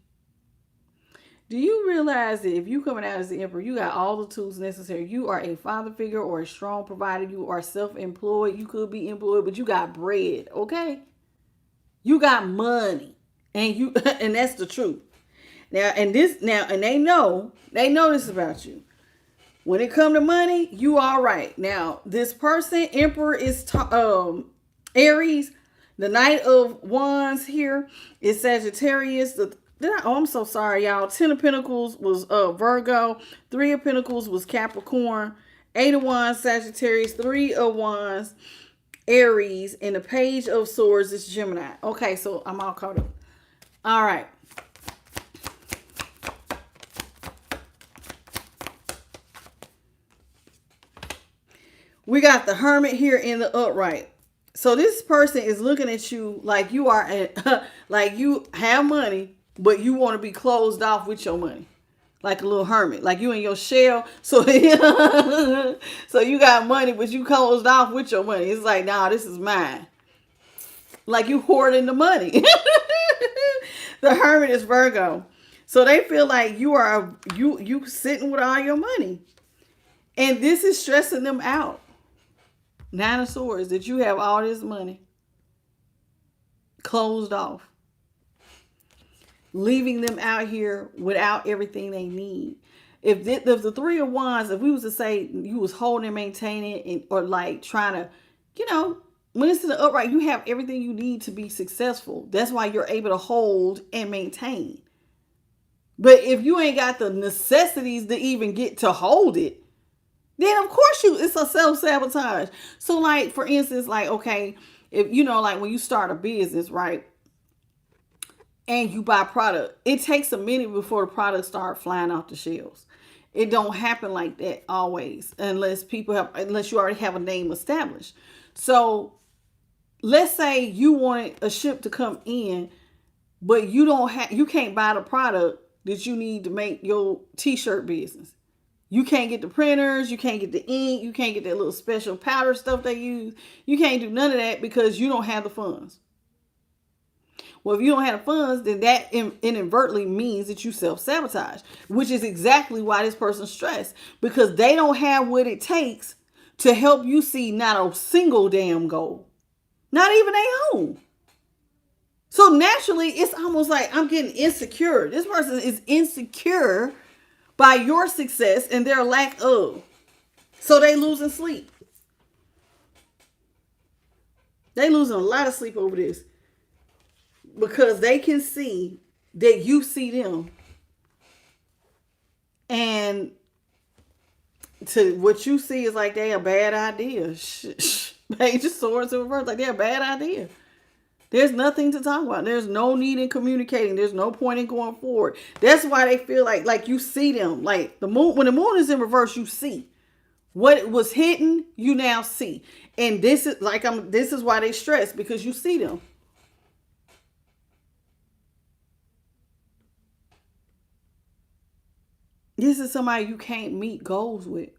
Do you realize that if you coming out as the Emperor, you got all the tools necessary? You are a father figure or a strong provider. You are self-employed. You could be employed, but you got bread, okay? You got money, and and that's the truth. And they know this about you. When it come to money, you all right. Now, this person, Emperor, is Aries. The Knight of Wands here is Sagittarius. I'm so sorry, y'all. 10 of Pentacles was Virgo. 3 of Pentacles was Capricorn. 8 of Wands, Sagittarius. 3 of Wands, Aries. And the Page of Swords is Gemini. Okay, so I'm all caught up. All right. We got the Hermit here in the upright. So this person is looking at you like you are, like you have money, but you want to be closed off with your money. Like a little hermit, like you in your shell. So, so you got money, but you closed off with your money. It's like, nah, this is mine. Like you hoarding the money. The Hermit is Virgo. So they feel like you sitting with all your money. And this is stressing them out. 9 of Swords, that you have all this money closed off. leaving them out here without everything they need. If the Three of Wands, if we was to say you was holding and maintaining and, or like trying to, when it's in the upright, you have everything you need to be successful. That's why you're able to hold and maintain. But if you ain't got the necessities to even get to hold it, then of course it's a self-sabotage. So like, for instance, like, okay, if like when you start a business, right? And you buy product, it takes a minute before the product start flying off the shelves. It don't happen like that always, unless you already have a name established. So let's say you wanted a ship to come in, but you can't buy the product that you need to make your t-shirt business. You can't get the printers, you can't get the ink, you can't get that little special powder stuff they use. You can't do none of that because you don't have the funds. Well, if you don't have the funds, then that inadvertently means that you self-sabotage, which is exactly why this person's stressed, because they don't have what it takes to help you see not a single damn goal, not even their own. So naturally, it's almost like I'm getting insecure. This person is insecure by your success and their lack of. So they losing sleep. They losing a lot of sleep over this. Because they can see that you see them. And to what you see is like they're a bad idea. Page of Swords in reverse, like they're a bad idea. There's nothing to talk about. There's no need in communicating. There's no point in going forward. That's why they feel like you see them. Like the moon, when the moon is in reverse, you see. What was hidden, you now see. And this is why they stress, because you see them. This is somebody you can't meet goals with.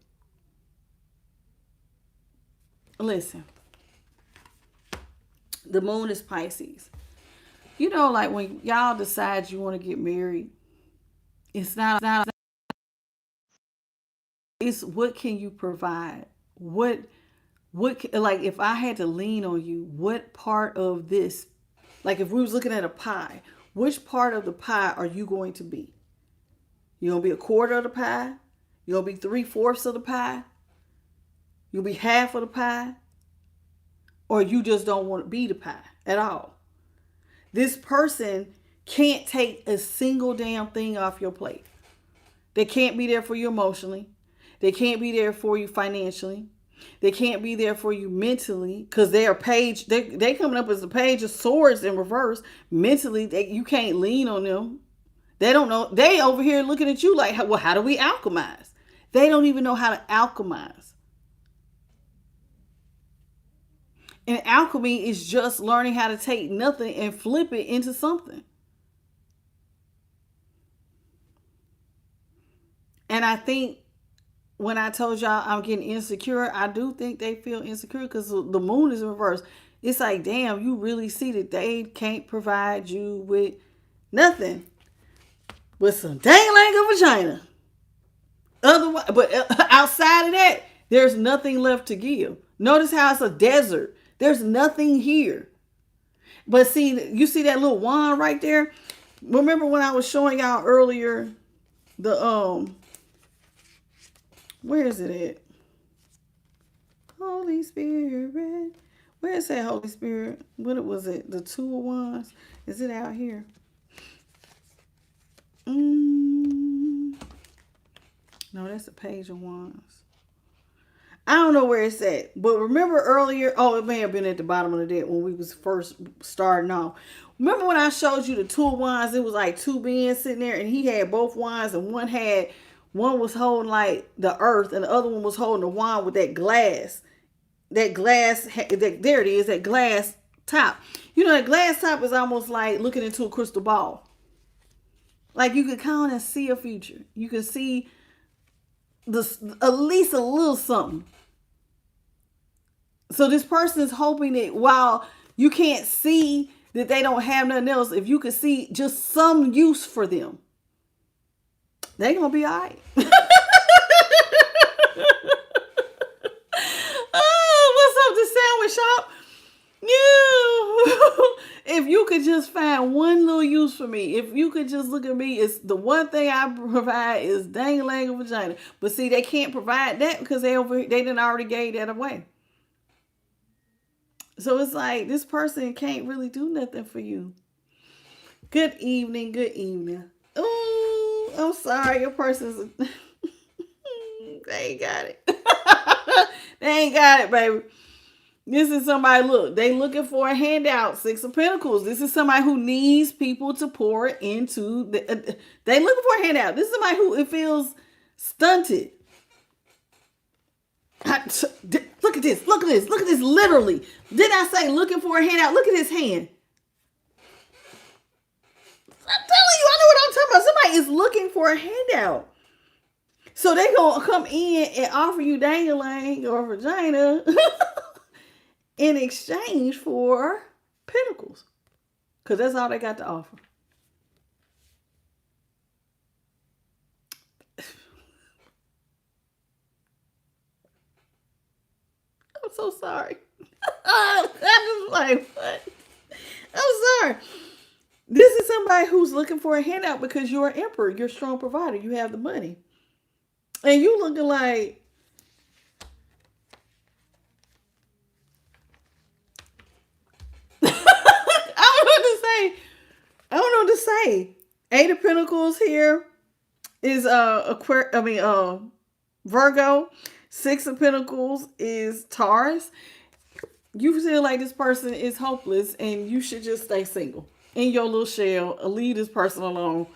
Listen. The moon is Pisces. Like when y'all decide you want to get married, it's what can you provide? Like if I had to lean on you, what part of this, like if we was looking at a pie, which part of the pie are you going to be? You're going to be a quarter of the pie? You're going to be 3/4 of the pie? You'll be half of the pie? Or you just don't want to be the pie at all? This person can't take a single damn thing off your plate. They can't be there for you emotionally. They can't be there for you financially. They can't be there for you mentally, because they coming up as a Page of Swords in reverse. Mentally, you can't lean on them. They don't know. They over here looking at you like, well, how do we alchemize? They don't even know how to alchemize. And alchemy is just learning how to take nothing and flip it into something. And I think when I told y'all I'm getting insecure, I do think they feel insecure because the moon is in reverse. It's like, damn, you really see that they can't provide you with nothing but some dang-lang of vagina. Otherwise, but outside of that, there's nothing left to give. Notice how it's a desert. There's nothing here. But see, you see that little wand right there? Remember when I was showing y'all earlier the where is it at? Holy Spirit. Where is that Holy Spirit? What was it? The Two of Wands? Is it out here? No, that's a Page of Wands. I don't know where it's at. But remember earlier, it may have been at the bottom of the deck when we was first starting off. Remember when I showed you the Two of Wands? It was like two men sitting there, and he had both wands, and one was holding like the earth, and the other one was holding the wand with that glass. There it is, that glass top. That glass top is almost like looking into a crystal ball. Like you could kind of see a future. You can see at least a little something. So this person is hoping that while you can't see that they don't have nothing else, if you could see just some use for them, they're going to be all right. Oh, what's up, the sandwich shop? If you could just find one little use for me, if you could just look at me, it's the one thing I provide is dang-a-lang a vagina. But see, they can't provide that because they didn't already gave that away. So it's like this person can't really do nothing for you. Good evening, good evening. Oh, I'm sorry, your person's they ain't got it. They ain't got it, baby. This is somebody, look, they looking for a handout. Six of Pentacles. This is somebody who needs people to pour into. They looking for a handout. This is somebody who it feels stunted. Look at this. Look at this. Look at this. Literally. Did I say looking for a handout? Look at his hand. I'm telling you, I know what I'm talking about. Somebody is looking for a handout. So they gonna come in and offer you dang-a-lang or vagina in exchange for pentacles. Because that's all they got to offer. I'm so sorry. I'm just like, what? I'm sorry. This is somebody who's looking for a handout because you're an emperor. You're a strong provider. You have the money. And you looking like, I don't know what to say. Eight of Pentacles here is Virgo. Six of Pentacles is Taurus. You feel like this person is hopeless and you should just stay single in your little shell. Leave this person alone.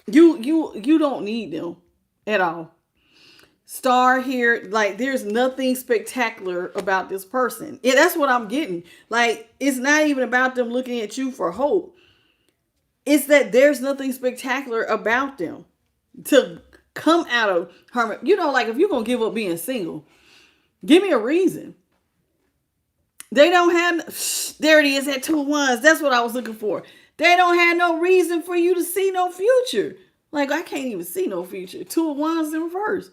You don't need them at all. Star here, like there's nothing spectacular about this person. Yeah, that's what I'm getting. Like it's not even about them looking at you for hope. It's that there's nothing spectacular about them to come out of hermit. You know, like if you're gonna give up being single, give me a reason. They don't have, there it is at Two of Wands. That's what I was looking for. They don't have no reason for you to see no future. Like I can't even see no future. Two of Wands in reverse.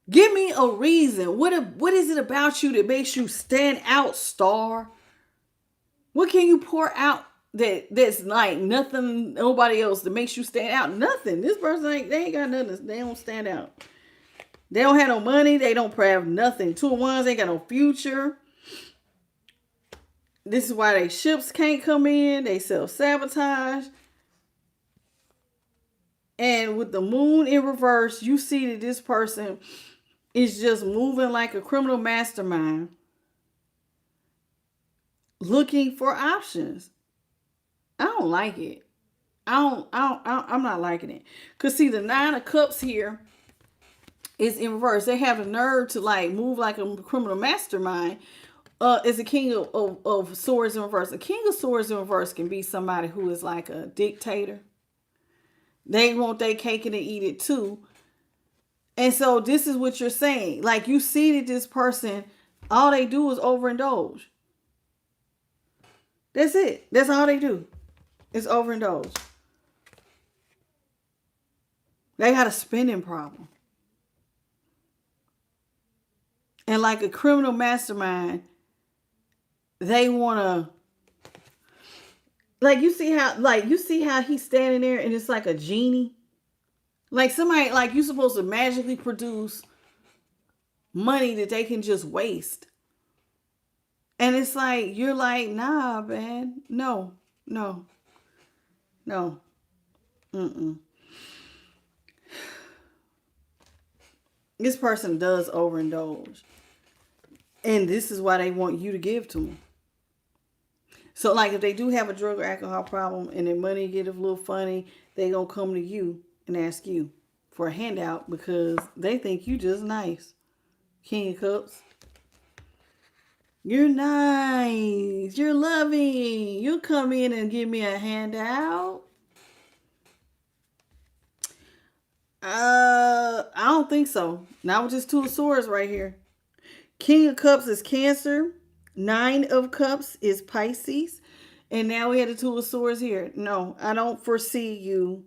Give me a reason. What is it about you that makes you stand out, Star? What can you pour out that's like nothing, nobody else that makes you stand out? Nothing. This person they ain't got nothing. They don't stand out. They don't have no money. They don't have nothing. Two of Wands ain't got no future. This is why they ships can't come in. They self-sabotage. And with the moon in reverse, you see that this person is just moving like a criminal mastermind, looking for options. I don't like it. I'm not liking it. Because see, the Nine of Cups here is in reverse. They have the nerve to like move like a criminal mastermind. Is a King of Swords in reverse. A King of Swords in reverse can be somebody who is like a dictator. They want their cake and eat it too. And so this is what you're saying. Like you see that this person, all they do is overindulge. That's it. That's all they do. Is overindulge. They got a spending problem. And like a criminal mastermind, they want to, like you see how he's standing there and it's like a genie. Like somebody, like you're supposed to magically produce money that they can just waste. And it's like, you're like, nah, man. No. This person does overindulge. And this is why they want you to give to them. So like if they do have a drug or alcohol problem and their money get a little funny, they gonna come to you and ask you for a handout because they think you just nice. King of Cups. You're nice. You're loving. You'll come in and give me a handout. I don't think so. Not with just Two of Swords right here. King of Cups is Cancer. Nine of Cups is Pisces. And now we have the Two of Swords here. No, I don't foresee you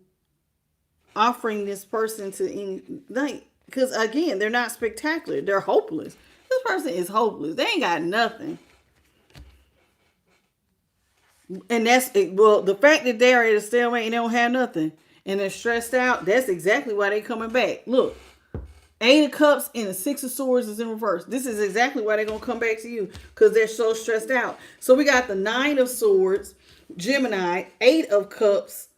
offering this person to any, like, because again, they're not spectacular. They're hopeless. This person is hopeless. They ain't got nothing. And that's it. Well, the fact that they're at a stalemate and they don't have nothing and they're stressed out, that's exactly why they're coming back. Look, Eight of Cups and the Six of Swords is in reverse. This is exactly why they're going to come back to you, because they're so stressed out. So we got the Nine of Swords, Gemini, Eight of Cups,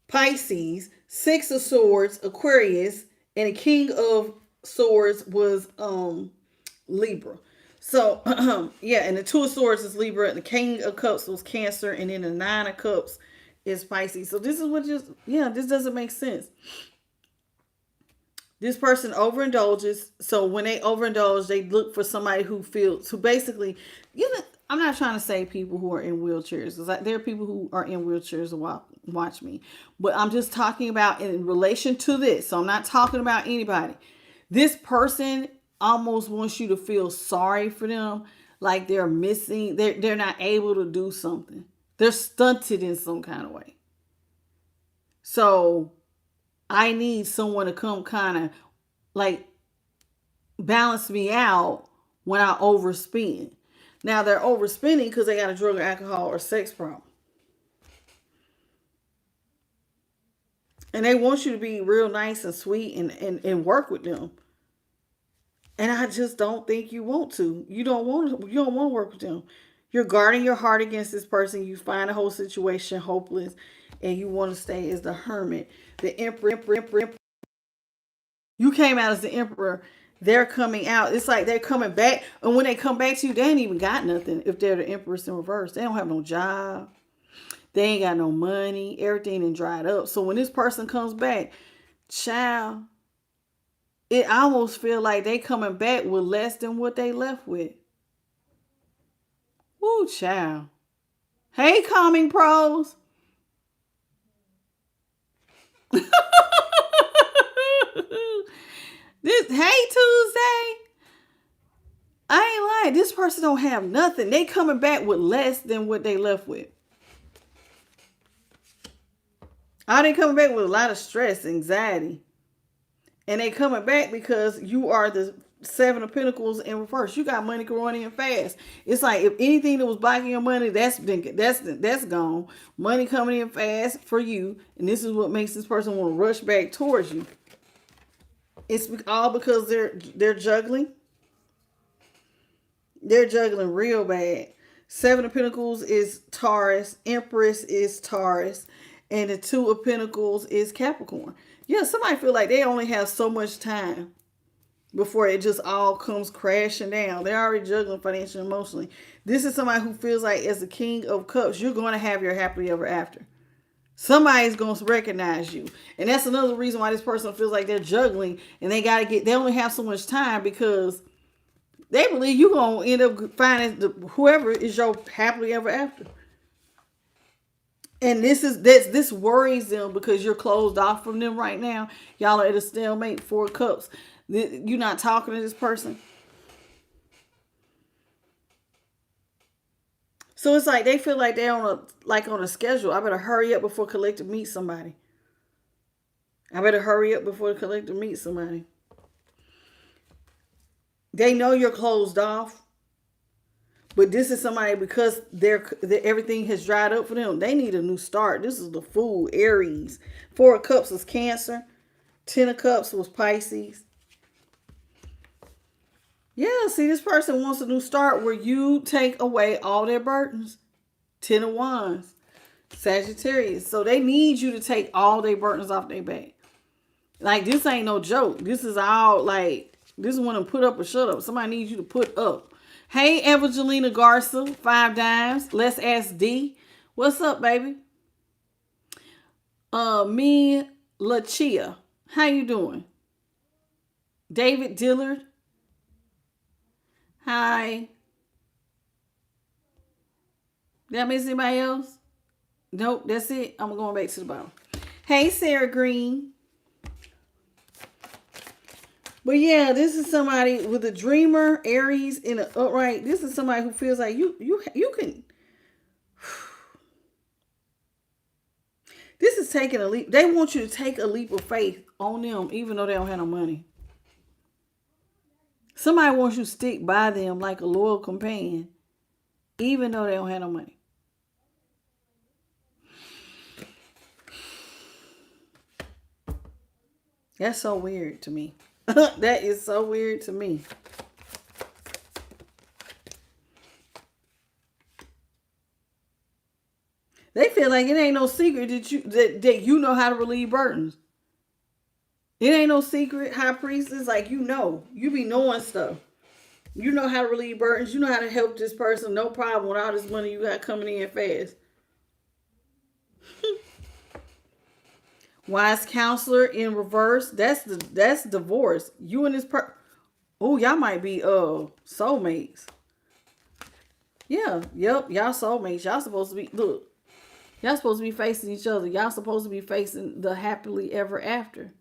Pisces, Six of Swords, Aquarius, and the King of Swords was Libra. So yeah, and the Two of Swords is Libra, and the King of Cups was Cancer, and then the Nine of Cups is Pisces. So this is what just, yeah, this doesn't make sense. This person overindulges. So when they overindulge, they look for somebody who feels, who basically, you know, I'm not trying to say people who are in wheelchairs, because there are people who are in wheelchairs who watch me, but I'm just talking about in relation to this. So I'm not talking about anybody. This person almost wants you to feel sorry for them, like they're missing, they're not able to do something. They're stunted in some kind of way. So I need someone to come kind of like balance me out when I overspend. Now they're overspending because they got a drug or alcohol or sex problem. And they want you to be real nice and sweet and work with them. And I just don't think you want to. You don't want to work with them. You're guarding your heart against this person. You find the whole situation hopeless and you want to stay as the hermit. The emperor. You came out as the emperor. They're coming out. It's like they're coming back. And when they come back to you, they ain't even got nothing. If they're the empress in reverse, they don't have no job. They ain't got no money. Everything is dried up. So when this person comes back, child, it almost feel like they coming back with less than what they left with. Woo, child. Hey, Calming Pros. Hey, Tuesday. I ain't lying. This person don't have nothing. They coming back with less than what they left with. They coming back with a lot of stress, anxiety. And they coming back because you are the Seven of Pentacles in reverse. You got money growing in fast. It's like if anything that was blocking your money, that's gone. Money coming in fast for you, and this is what makes this person want to rush back towards you. It's all because they're juggling. They're juggling real bad. Seven of Pentacles is Taurus. Empress is Taurus. And the Two of Pentacles is Capricorn. Yeah, somebody feel like they only have so much time before it just all comes crashing down. They're already juggling financially and emotionally. This is somebody who feels like as the King of Cups, you're going to have your happily ever after. Somebody's going to recognize you. And that's another reason why this person feels like they're juggling and they only have so much time because they believe you're going to end up finding whoever is your happily ever after. And this worries them because you're closed off from them right now. Y'all are at a stalemate. Four of Cups. You're not talking to this person. So it's like they feel like they're on a schedule. I better hurry up before collective meet somebody. They know you're closed off. But this is somebody because everything has dried up for them. They need a new start. This is the Fool, Aries. Four of Cups was Cancer. 10 of Cups was Pisces. Yeah, see, this person wants a new start where you take away all their burdens. 10 of Wands. Sagittarius. So they need you to take all their burdens off their back. Like, this ain't no joke. This is all like, this is when to put up or shut up. Somebody needs you to put up. Hey, Evangelina Garza, 5 dimes. Let's ask D. What's up, baby? Me, Lachia. How you doing? David Dillard. Hi. Did I miss anybody else? Nope, that's it. I'm going back to the bottom. Hey, Sarah Green. But yeah, this is somebody with a dreamer, Aries in an upright. This is somebody who feels like you can. This is taking a leap. They want you to take a leap of faith on them, even though they don't have no money. Somebody wants you to stick by them like a loyal companion, even though they don't have no money. That's so weird to me. That is so weird to me. They feel like it ain't no secret that you know how to relieve burdens. It ain't no secret, high priestess. Like, you be knowing stuff. You know how to relieve burdens. You know how to help this person. No problem with all this money you got coming in fast. Wise counselor in reverse. That's divorce. You and this oh, y'all might be soulmates. Yeah, yep, y'all soulmates. Y'all supposed to be y'all supposed to be facing each other. Y'all supposed to be facing the happily ever after.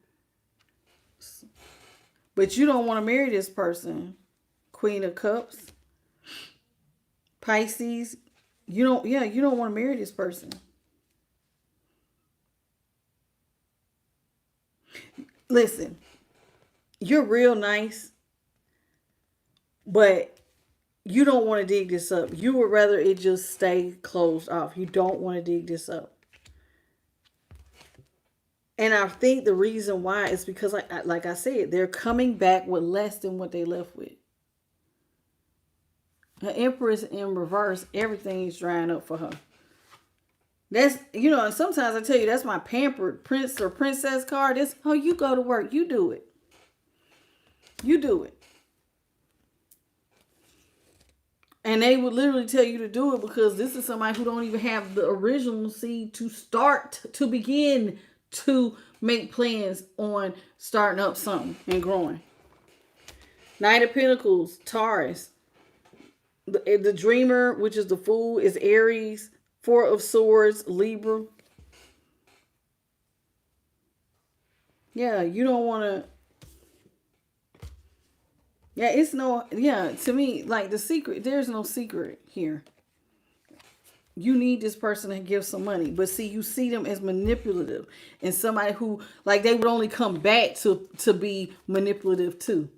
But you don't want to marry this person. Queen of Cups. Pisces. You don't want to marry this person. Listen, you're real nice, but you don't want to dig this up. You would rather it just stay closed off. You don't want to dig this up. And I think the reason why is because, like I said, they're coming back with less than what they left with. An Empress in reverse, everything is drying up for her. That's, and sometimes I tell you, that's my pampered prince or princess card. It's, oh, you go to work. You do it. You do it. And they would literally tell you to do it because this is somebody who don't even have the original seed to begin to make plans on starting up something and growing. Knight of Pentacles, Taurus. The Dreamer, which is the Fool, is Aries. Four of Swords, Libra. Yeah, you don't want to. Yeah, to me, like the secret, there's no secret here. You need this person to give some money. But see, you see them as manipulative. And somebody who, like, they would only come back to be manipulative too.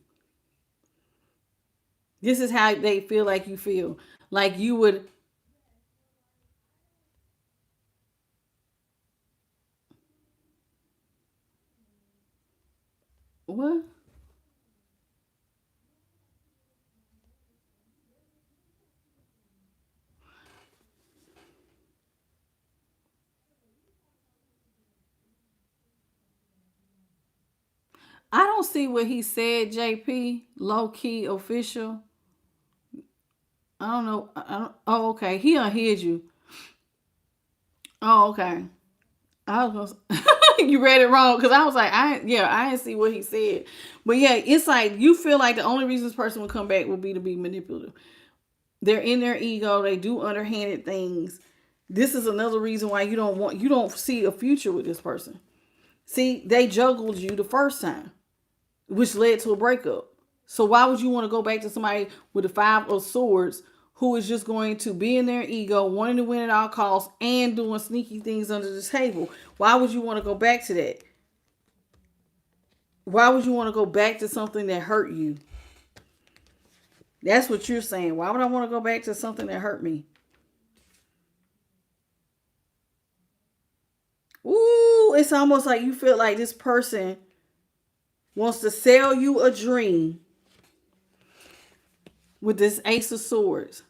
This is how they feel like you feel. Like you would. What? I don't see what he said, JP. Low key official. I don't know. Oh, okay. He unhid you. Oh, okay. I was gonna, you read it wrong because I was like, I didn't see what he said. But yeah, it's like you feel like the only reason this person would come back would be to be manipulative. They're in their ego. They do underhanded things. This is another reason why you don't see a future with this person. See, they juggled you the first time, which led to a breakup. So why would you want to go back to somebody with the Five of Swords who is just going to be in their ego, wanting to win at all costs, and doing sneaky things under the table? Why would you want to go back to that? Why would you want to go back to something that hurt you? That's what you're saying. Why would I want to go back to something that hurt me? Ooh, it's almost like you feel like this person wants to sell you a dream with this Ace of Swords.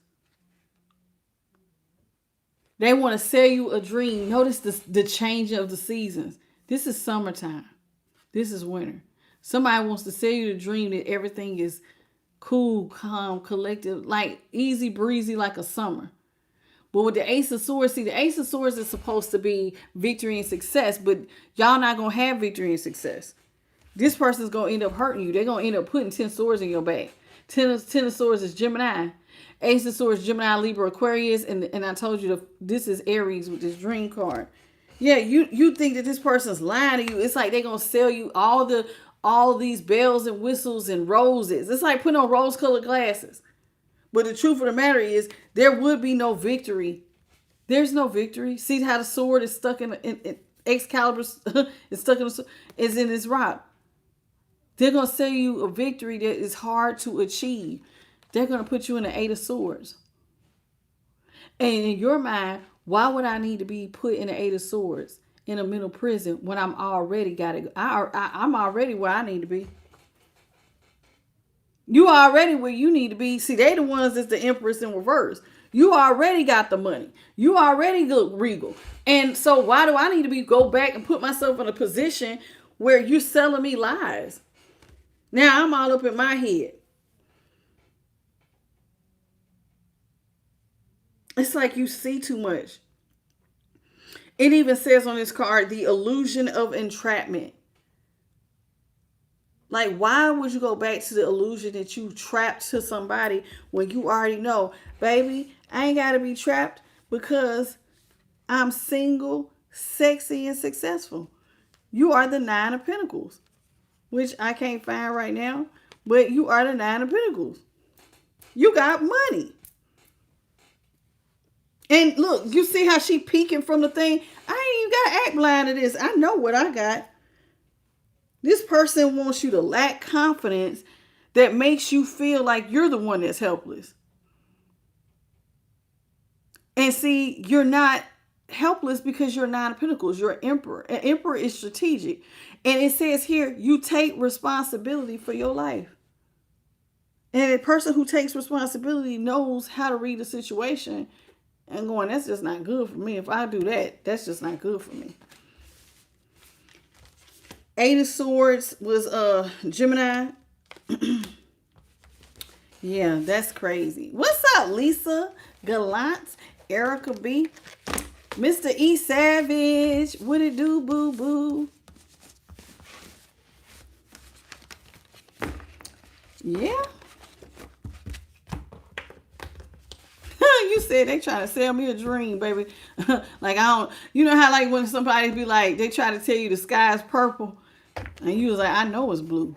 They want to sell you a dream. Notice the change of the seasons. This is summertime. This is winter. Somebody wants to sell you the dream that everything is cool, calm, collective, like easy breezy like a summer. But with the Ace of Swords, see, the Ace of Swords is supposed to be victory and success, but y'all not going to have victory and success. This person's going to end up hurting you. They're going to end up putting 10 swords in your back. 10 of Swords is Gemini. Ace of Swords, Gemini, Libra, Aquarius. And I told you this is Aries with this dream card. Yeah, you think that this person's lying to you. It's like they're going to sell you all these bells and whistles and roses. It's like putting on rose-colored glasses. But the truth of the matter is, there would be no victory. There's no victory. See how the sword is stuck in Excalibur is stuck is in this rock. They're going to sell you a victory that is hard to achieve. They're going to put you in the Eight of Swords. And in your mind, why would I need to be put in the Eight of Swords? in a mental prison when I'm already got it. I'm already where I need to be. You already where you need to be. See, they the ones that's the empress in reverse. You already got the money. You already look regal. And so why do I need to go back and put myself in a position where you're selling me lies? Now I'm all up in my head. It's like you see too much. It even says on this card, the illusion of entrapment. Like, why would you go back to the illusion that you trapped to somebody when you already know, baby, I ain't got to be trapped because I'm single, sexy, and successful. You are the Nine of Pentacles, which I can't find right now, but you are the Nine of Pentacles. You got money. And look, you see how she peeking from the thing? I ain't even got to act blind to this. I know what I got. This person wants you to lack confidence that makes you feel like you're the one that's helpless. And see, you're not helpless because you're Nine of Pentacles. You're an emperor. An emperor is strategic. And it says here, you take responsibility for your life. And a person who takes responsibility knows how to read a situation and going, that's just not good for me. If I do that, that's just not good for me. Eight of Swords was Gemini. Yeah, that's crazy. What's up, Lisa Gallant, Erica B, Mr. E Savage? What it do, boo boo? Yeah. You said they trying to sell me a dream, baby. Like, I don't, you know how like when somebody be like, they try to tell you the sky's purple and you was like, I know it's blue.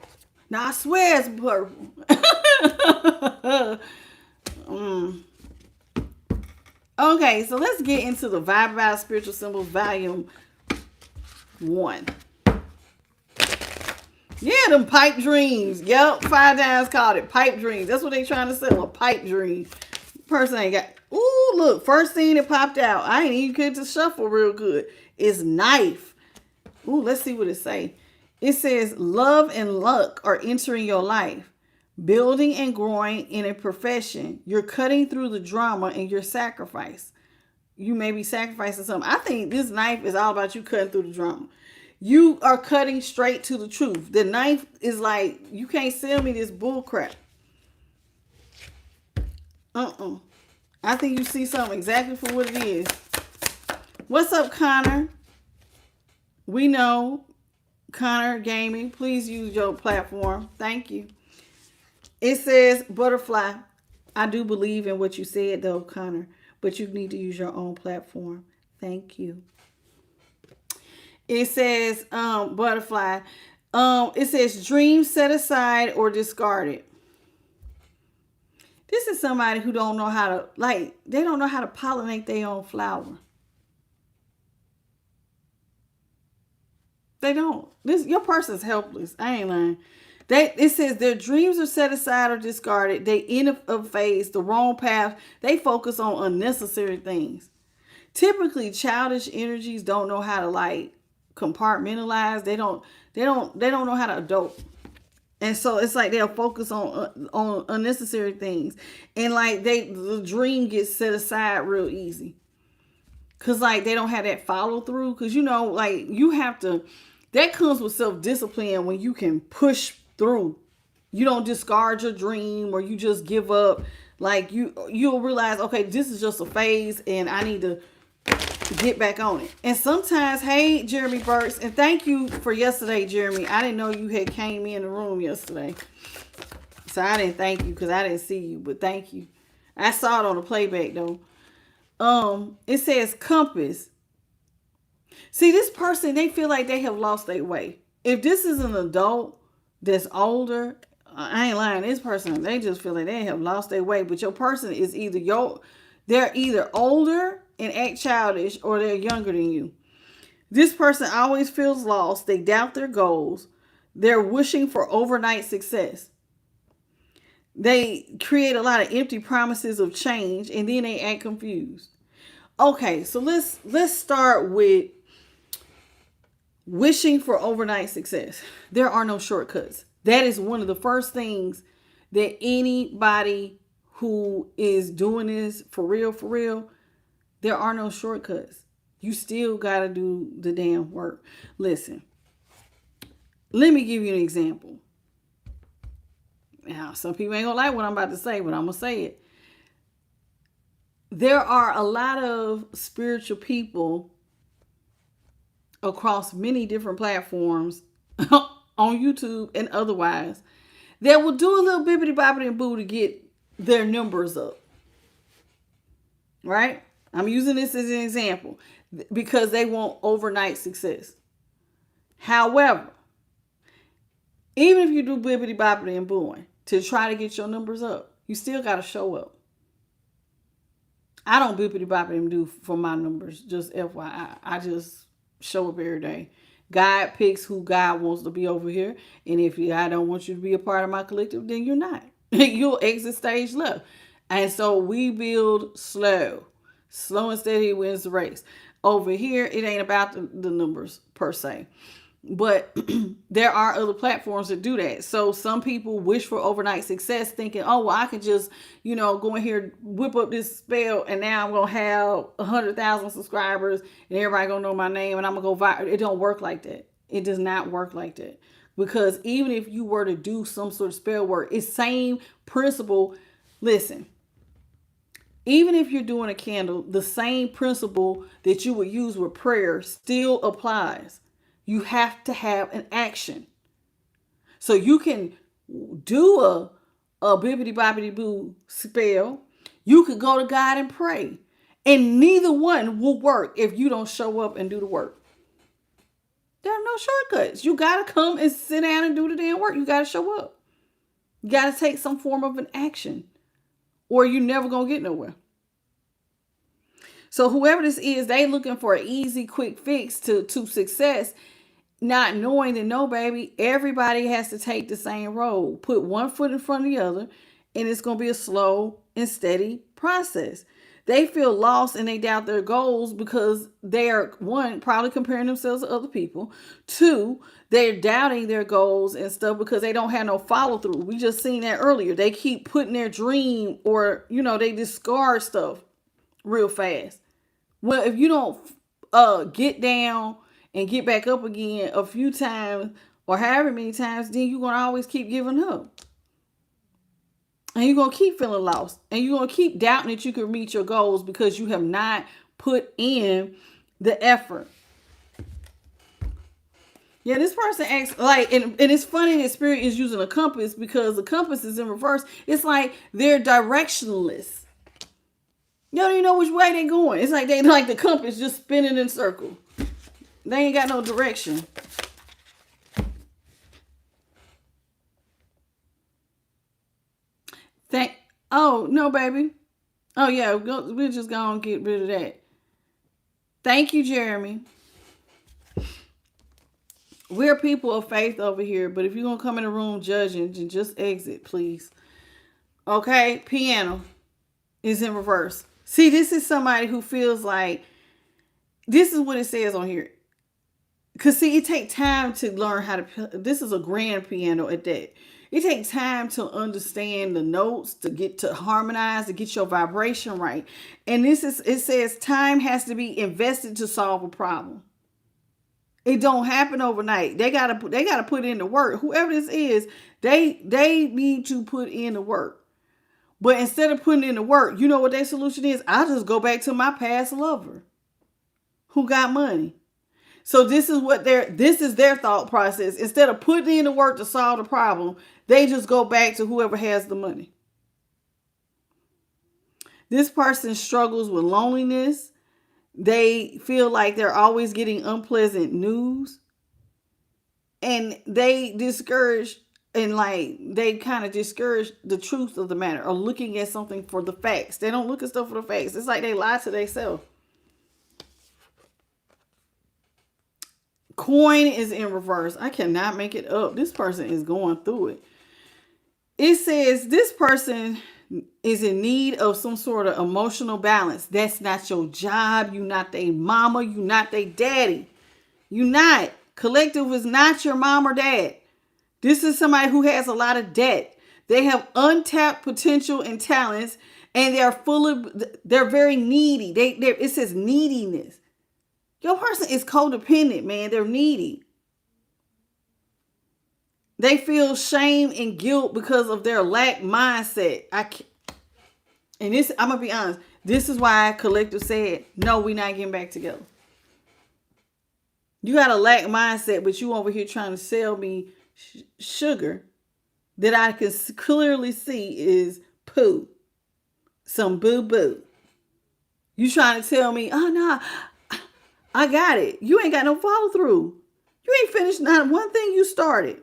Now I swear it's purple. Okay, so let's get into the Vibe About Spiritual Symbols Volume 1. Yeah, them pipe dreams. Yep, 5 Dimes called it pipe dreams. That's what they trying to sell, a pipe dream. Person ain't got. Ooh, look, first thing that popped out. I ain't even good to shuffle real good. Is knife. Ooh, let's see what it say. It says love and luck are entering your life, building and growing in a profession. You're cutting through the drama and your sacrifice. You may be sacrificing something. I think this knife is all about you cutting through the drama. You are cutting straight to the truth. The knife is like, you can't sell me this bull crap. I think you see something exactly for what it is. What's up, Connor? We know Connor Gaming. Please use your platform. Thank you. It says butterfly. I do believe in what you said, though, Connor, but you need to use your own platform. Thank you. It says butterfly. It says dreams set aside or discarded. This is somebody who don't know how to, like, they don't know how to pollinate their own flower. They don't. Your person's helpless. I ain't lying. It says their dreams are set aside or discarded. They end a phase, the wrong path. They focus on unnecessary things. Typically, childish energies don't know how to like compartmentalize. They don't know how to adult. And so it's like they'll focus on unnecessary things. And like the dream gets set aside real easy. Cause like they don't have that follow through. Cause you know, like you have to, that comes with self-discipline when you can push through. You don't discard your dream or you just give up. Like you'll realize, okay, this is just a phase and I need to get back on it. And sometimes, hey, Jeremy Burks, and thank you for yesterday, Jeremy. I didn't know you had came in the room yesterday. So I didn't thank you because I didn't see you, but thank you. I saw it on the playback though. It says compass. See, this person, they feel like they have lost their way. If this is an adult that's older, I ain't lying, this person, they just feel like they have lost their way. But your person is they're either older and act childish or they're younger than you. This person always feels lost. They doubt their goals. They're wishing for overnight success. They create a lot of empty promises of change and then they act confused. Okay, so let's start with Wishing for overnight success. There are no shortcuts. That is one of the first things that anybody who is doing this for real, there are no shortcuts. You still got to do the damn work. Listen, let me give you an example. Now, some people ain't gonna like what I'm about to say, but I'm gonna say it. There are a lot of spiritual people across many different platforms on YouTube and otherwise that will do a little bibbity bobbity and boo to get their numbers up. Right? I'm using this as an example because they want overnight success. However, even if you do bibbity bobbity and booing to try to get your numbers up, you still got to show up. I don't bibbity bobbity and do for my numbers, just FYI. I just show up every day. God picks who God wants to be over here. And if I don't want you to be a part of my collective, then you're not. You'll exit stage left. And so we build slow. Slow and steady wins the race. Over here, it ain't about the numbers per se. But there are other platforms that do that. So some people wish for overnight success thinking, oh, well, I can just, go in here, whip up this spell, and now I'm going to have 100,000 subscribers, and everybody going to know my name, and I'm going to go viral. It don't work like that. It does not work like that. Because even if you were to do some sort of spell work, it's same principle. Listen, even if you're doing a candle, the same principle that you would use with prayer still applies. You have to have an action. So you can do a bibbity bobbity boo spell. You could go to God and pray. And neither one will work if you don't show up and do the work. There are no shortcuts. You got to come and sit down and do the damn work. You got to show up. You got to take some form of an action, or you're never going to get nowhere. So whoever this is, they looking for an easy, quick fix to success, not knowing that no, baby, everybody has to take the same road. Put one foot in front of the other, and it's going to be a slow and steady process. They feel lost and they doubt their goals because they are, one, probably comparing themselves to other people. Two, they're doubting their goals and stuff because they don't have no follow through. We just seen that earlier. They keep putting their dream or, they discard stuff real fast. Well, if you don't get down and get back up again a few times or however many times, then you're going to always keep giving up. And you're going to keep feeling lost. And you're going to keep doubting that you can reach your goals because you have not put in the effort. Yeah, this person acts like, and it's funny that Spirit is using a compass because the compass is in reverse. It's like they're directionless. You don't even know which way they're going. It's like they like the compass just spinning in circle. They ain't got no direction. Oh, no, baby. Oh, yeah, we're just going to get rid of that. Thank you, Jeremy. We're people of faith over here, but if you're going to come in the room judging, then just exit, please. Okay, piano is in reverse. See, this is somebody who feels like, this is what it says on here. Because, see, it takes time to learn how to, this is a grand piano at that. It takes time to understand the notes, to get to harmonize, to get your vibration right. And it says time has to be invested to solve a problem. It don't happen overnight. They gotta put in the work. Whoever this is, they need to put in the work. But instead of putting in the work, you know what their solution is? I'll just go back to my past lover who got money. So this is their thought process. Instead of putting in the work to solve the problem, they just go back to whoever has the money. This person struggles with loneliness. They feel like they're always getting unpleasant news. And they discourage they kind of discourage the truth of the matter or looking at something for the facts. They don't look at stuff for the facts. It's like they lie to themselves. Coin is in reverse. I cannot make it up. This person is going through it. It says this person is in need of some sort of emotional balance. That's not your job. You're not their mama. You're not their daddy. You're not. Collective is not your mom or dad. This is somebody who has a lot of debt. They have untapped potential and talents, and they're very needy. It says neediness. Your person is codependent, man. They're needy. They feel shame and guilt because of their lack mindset. I'm gonna be honest. This is why Collective said, no, we're not getting back together. You got a lack mindset, but you over here trying to sell me sugar that I can clearly see is poo. Some boo-boo. You trying to tell me, oh, no, I got it. You ain't got no follow through. You ain't finished not one thing you started.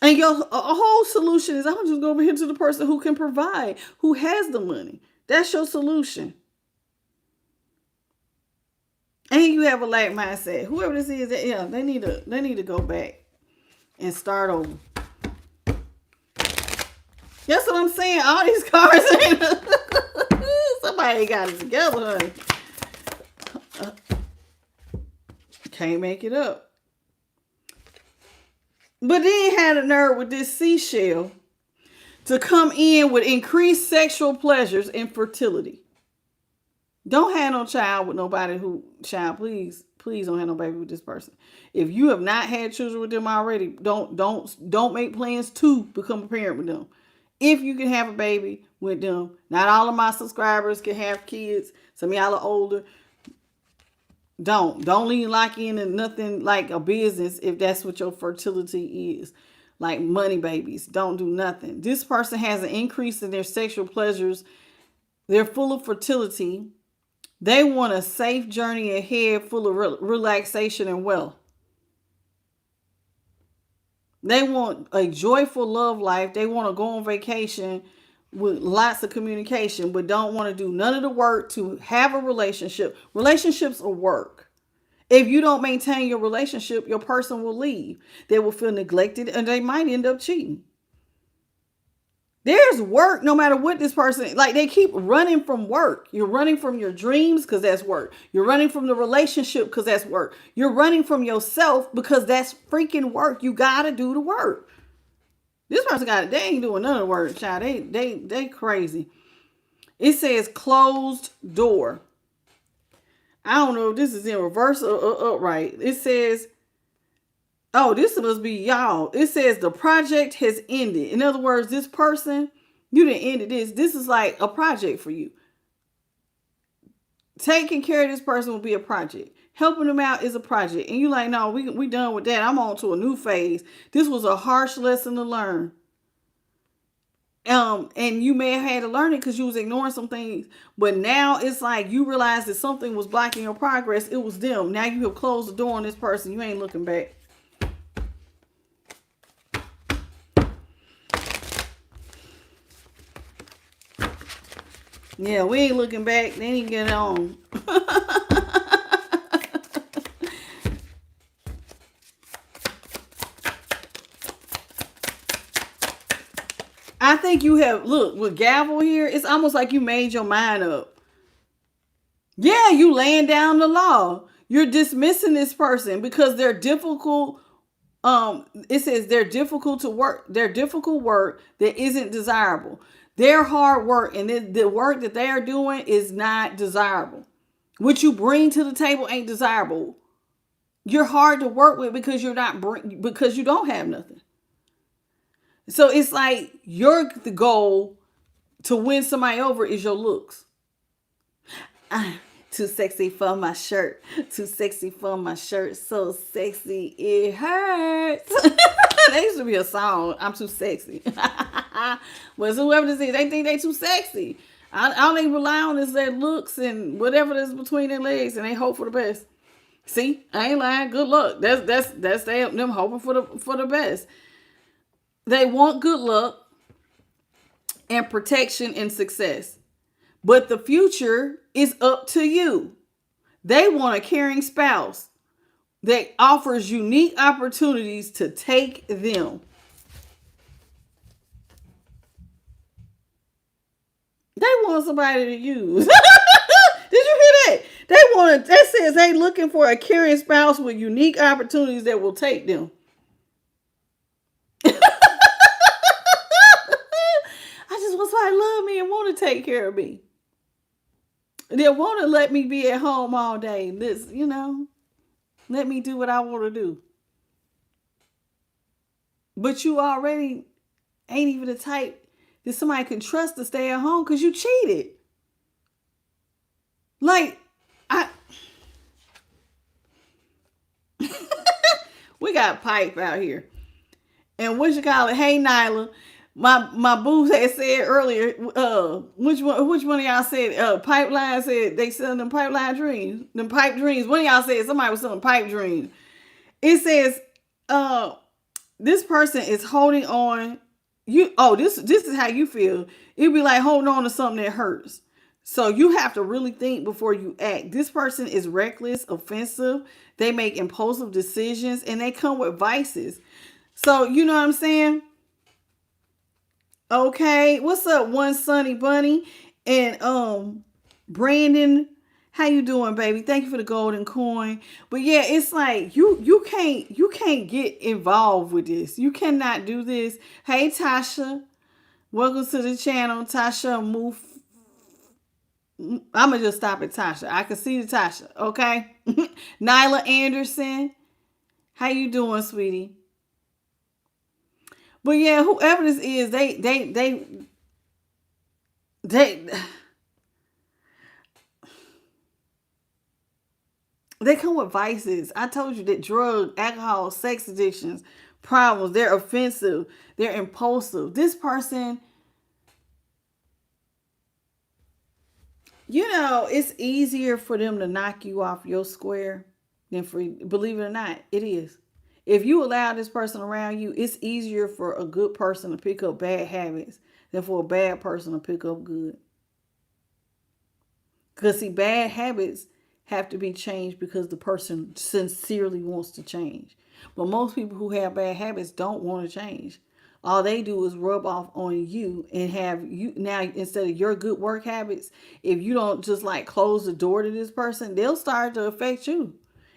And your whole solution is, I'm just going over here to the person who can provide, who has the money. That's your solution. And you have a lack mindset. Whoever this is, they need to go back and start over. That's what I'm saying. All these cards ain't somebody got it together, honey. Can't make it up. But then had a nerve with this seashell to come in with increased sexual pleasures and fertility. Don't have no child with nobody please don't have no baby with this person. If you have not had children with them already, don't make plans to become a parent with them. If you can have a baby with them, not all of my subscribers can have kids. Some of y'all are older. Don't lean lock in nothing like a business if that's what your fertility is. Like money babies. Don't do nothing. This person has an increase in their sexual pleasures. They're full of fertility. They want a safe journey ahead full of relaxation and wealth. They want a joyful love life. They want to go on vacation with lots of communication, but don't want to do none of the work to have a relationship. Relationships are work. If you don't maintain your relationship, your person will leave. They will feel neglected and they might end up cheating. There's work no matter what this person, like they keep running from work. You're running from your dreams because that's work. You're running from the relationship because that's work. You're running from yourself because that's freaking work. You got to do the work. This person they ain't doing none of the work, child. They crazy. It says closed door. I don't know if this is in reverse or upright. It says, oh, this must be y'all. It says the project has ended. In other words, this person, you didn't end this. This is like a project for you. Taking care of this person will be a project. Helping them out is a project. And you like, no, we done with that. I'm on to a new phase. This was a harsh lesson to learn. And you may have had to learn it because you was ignoring some things. But now it's like you realize that something was blocking your progress. It was them. Now you have closed the door on this person. You ain't looking back. Yeah, we ain't looking back. They ain't get on. I think you have, look, with gavel here, it's almost like you made your mind up. Yeah, you laying down the law. You're dismissing this person because they're difficult. It says they're difficult to work. They're difficult work that isn't desirable. Their hard work and the work that they are doing is not desirable. What you bring to the table ain't desirable. You're hard to work with because because you don't have nothing. So it's like the goal to win somebody over is your looks. Too sexy for my shirt. Too sexy for my shirt. So sexy it hurts. That used to be a song. I'm too sexy. But whoever this is, they think they too sexy. All they rely on is their looks and whatever that's between their legs, and they hope for the best. See, I ain't lying. Good luck. That's them hoping for the best. They want good luck and protection and success. But the future is up to you. They want a caring spouse that offers unique opportunities to take them. They want somebody to use. Did you hear that? That says they looking for a caring spouse with unique opportunities that will take them. I just want somebody to love me and want to take care of me. They want to let me be at home all day. Let me do what I want to do. But you already ain't even the type that somebody can trust to stay at home because you cheated. Like, we got pipe out here. And what you call it? Hey, Nyla. My boo had said earlier, which one of y'all said, Pipeline said they selling them pipeline dreams, them pipe dreams. One of y'all said somebody was selling pipe dreams. It says, this person is holding on. This is how you feel. It'd be like holding on to something that hurts. So you have to really think before you act. This person is reckless, offensive. They make impulsive decisions and they come with vices. So you know what I'm saying? Okay, what's up, One Sunny Bunny and Brandon? How you doing, baby? Thank you for the golden coin. But yeah, it's like you can't get involved with this. You cannot do this. Hey, Tasha, welcome to the channel. Tasha, move. I'm gonna just stop at Tasha. I can see the Tasha. Okay, Nyla Anderson, how you doing, sweetie? But yeah, whoever this is, they come with vices. I told you that drug, alcohol, sex addictions, problems, they're offensive, they're impulsive. This person, it's easier for them to knock you off your square than believe it or not, it is. If you allow this person around you, it's easier for a good person to pick up bad habits than for a bad person to pick up good. Because see, bad habits have to be changed because the person sincerely wants to change. But most people who have bad habits don't want to change. All they do is rub off on you and have you now, instead of your good work habits, if you don't just like close the door to this person, they'll start to affect you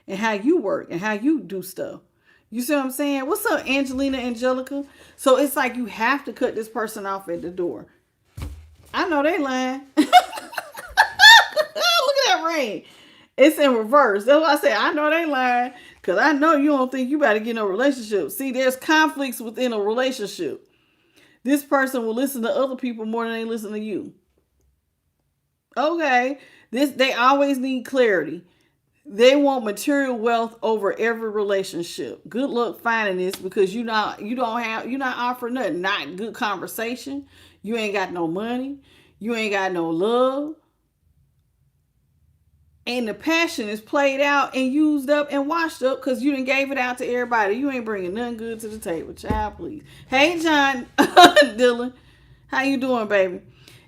and how you work and how you do stuff. You see what I'm saying? What's up, Angelina Angelica? So it's like you have to cut this person off at the door. I know they lying. Look at that rain. It's in reverse. That's why I say I know they lying. Because I know you don't think you better get in a relationship. See, there's conflicts within a relationship. This person will listen to other people more than they listen to you. Okay. They always need clarity. They want material wealth over every relationship. Good luck finding this because you're not offering nothing. Not good conversation. You ain't got no money. You ain't got no love. And the passion is played out and used up and washed up because you done gave it out to everybody. You ain't bringing nothing good to the table. Child, please. Hey, John Dylan. How you doing, baby?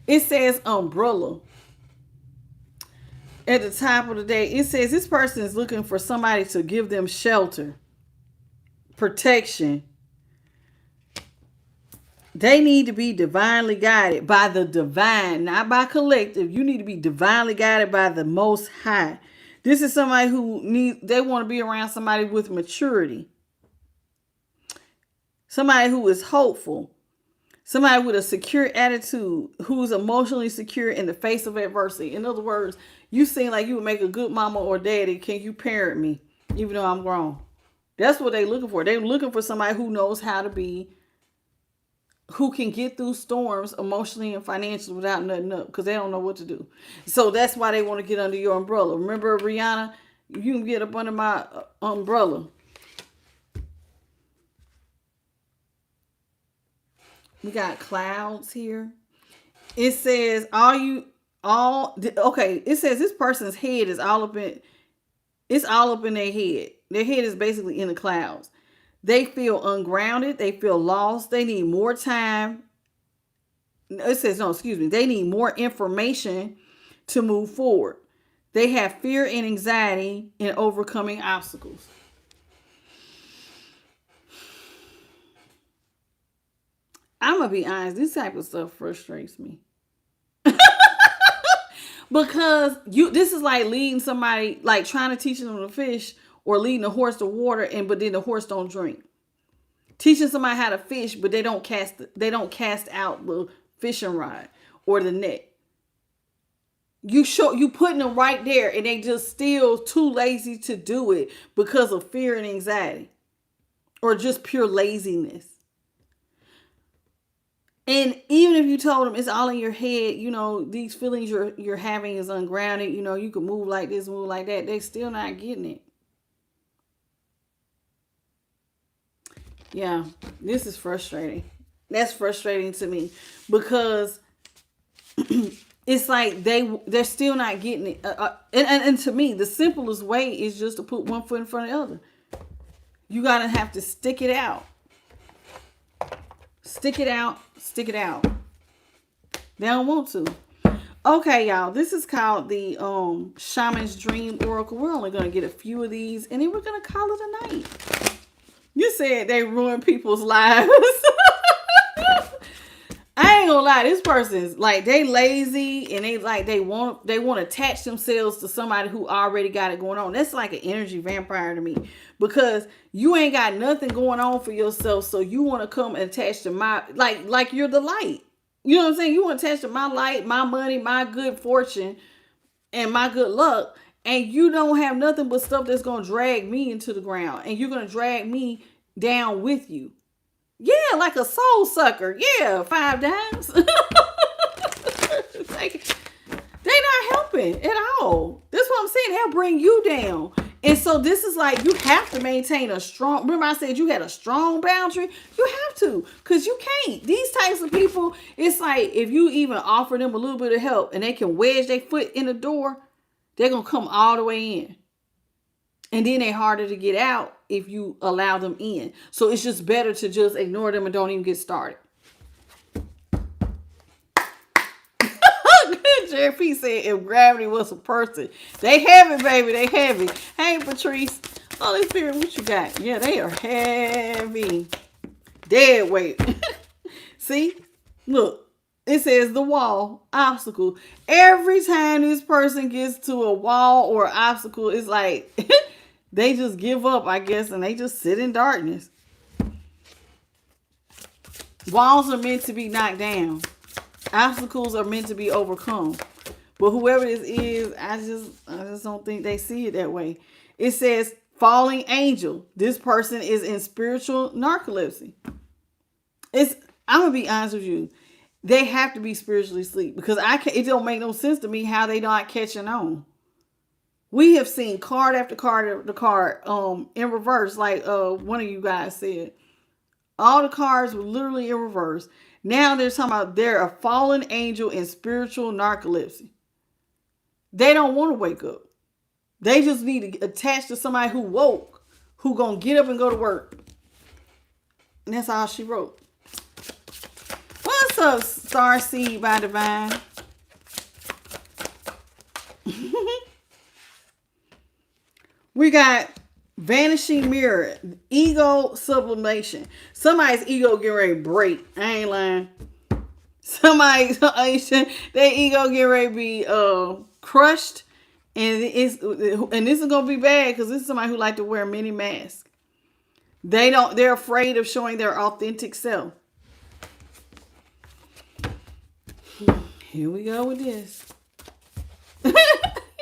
It says umbrella. At the top of the day, it says this person is looking for somebody to give them shelter, protection. They need to be divinely guided by the divine, not by collective. You need to be divinely guided by the Most High. This is somebody they want to be around somebody with maturity. Somebody who is hopeful. Somebody with a secure attitude, who's emotionally secure in the face of adversity. In other words, you seem like you would make a good mama or daddy. Can you parent me, even though I'm grown? That's what they're looking for. They're looking for somebody who knows how to be, who can get through storms emotionally and financially without nutting up because they don't know what to do. So that's why they want to get under your umbrella. Remember, Rihanna, you can get up under my umbrella. We got clouds here. It says it says this person's head is all up in their head. Their head is basically in the clouds. They feel ungrounded. They feel lost. They need more time. It says, they need more information to move forward. They have fear and anxiety in overcoming obstacles. I'm going to be honest. This type of stuff frustrates me. Because this is like leading somebody, like trying to teach them to fish or leading a horse to water, but then the horse don't drink. Teaching somebody how to fish, but they don't cast out the fishing rod or the net. You putting them right there, and they just still too lazy to do it because of fear and anxiety, or just pure laziness. And even if you told them it's all in your head, these feelings you're having is ungrounded, you can move like this, move like that, they still not getting it. Yeah, this is frustrating. That's frustrating to me because it's like they're still not getting it. And to me, the simplest way is just to put one foot in front of the other. You gotta have to stick it out. Stick it out. Stick it out. They don't want to. Okay, y'all. This is called the Shaman's Dream Oracle. We're only gonna get a few of these, and then we're gonna call it a night. You said they ruin people's lives. I ain't gonna lie, this person's like, they lazy, and they want to attach themselves to somebody who already got it going on. That's like an energy vampire to me, because you ain't got nothing going on for yourself, so you want to come and attach to my, like you're the light. You know what I'm saying? You want to attach to my light, my money, my good fortune, and my good luck, and you don't have nothing but stuff that's gonna drag me into the ground, and you're gonna drag me down with you. Yeah, like a soul sucker. Yeah, 5 dimes. They not helping at all. That's what I'm saying. They'll bring you down. And so this is like, you have to maintain a strong, remember I said you had a strong boundary? You have to, because you can't. These types of people, it's like, if you even offer them a little bit of help and they can wedge their foot in the door, they're going to come all the way in. And then they're harder to get out if you allow them in. So it's just better to just ignore them and don't even get started. Jerry said if gravity was a person. They heavy, baby. They heavy. Hey, Patrice. Holy Spirit, what you got? Yeah, they are heavy. Dead weight. See? Look. It says the wall, obstacle. Every time this person gets to a wall or obstacle, it's like they just give up, I guess, and they just sit in darkness. Walls are meant to be knocked down. Obstacles are meant to be overcome. But whoever this is, I just don't think they see it that way. It says falling angel. This person is in spiritual narcolepsy. I'm going to be honest with you. They have to be spiritually asleep, because it don't make no sense to me how they not catching on. We have seen card after card after card in reverse, like one of you guys said. All the cards were literally in reverse. Now they're talking about they're a fallen angel in spiritual narcolepsy. They don't want to wake up. They just need to attach to somebody who woke, who gonna get up and go to work. And that's all she wrote. What's up, Star Seed by Divine? We got vanishing mirror, ego sublimation. Somebody's ego getting ready to break. I ain't lying. Their ego getting ready to be crushed, and this is gonna be bad because this is somebody who like to wear many masks. They're afraid of showing their authentic self. Here we go with this. You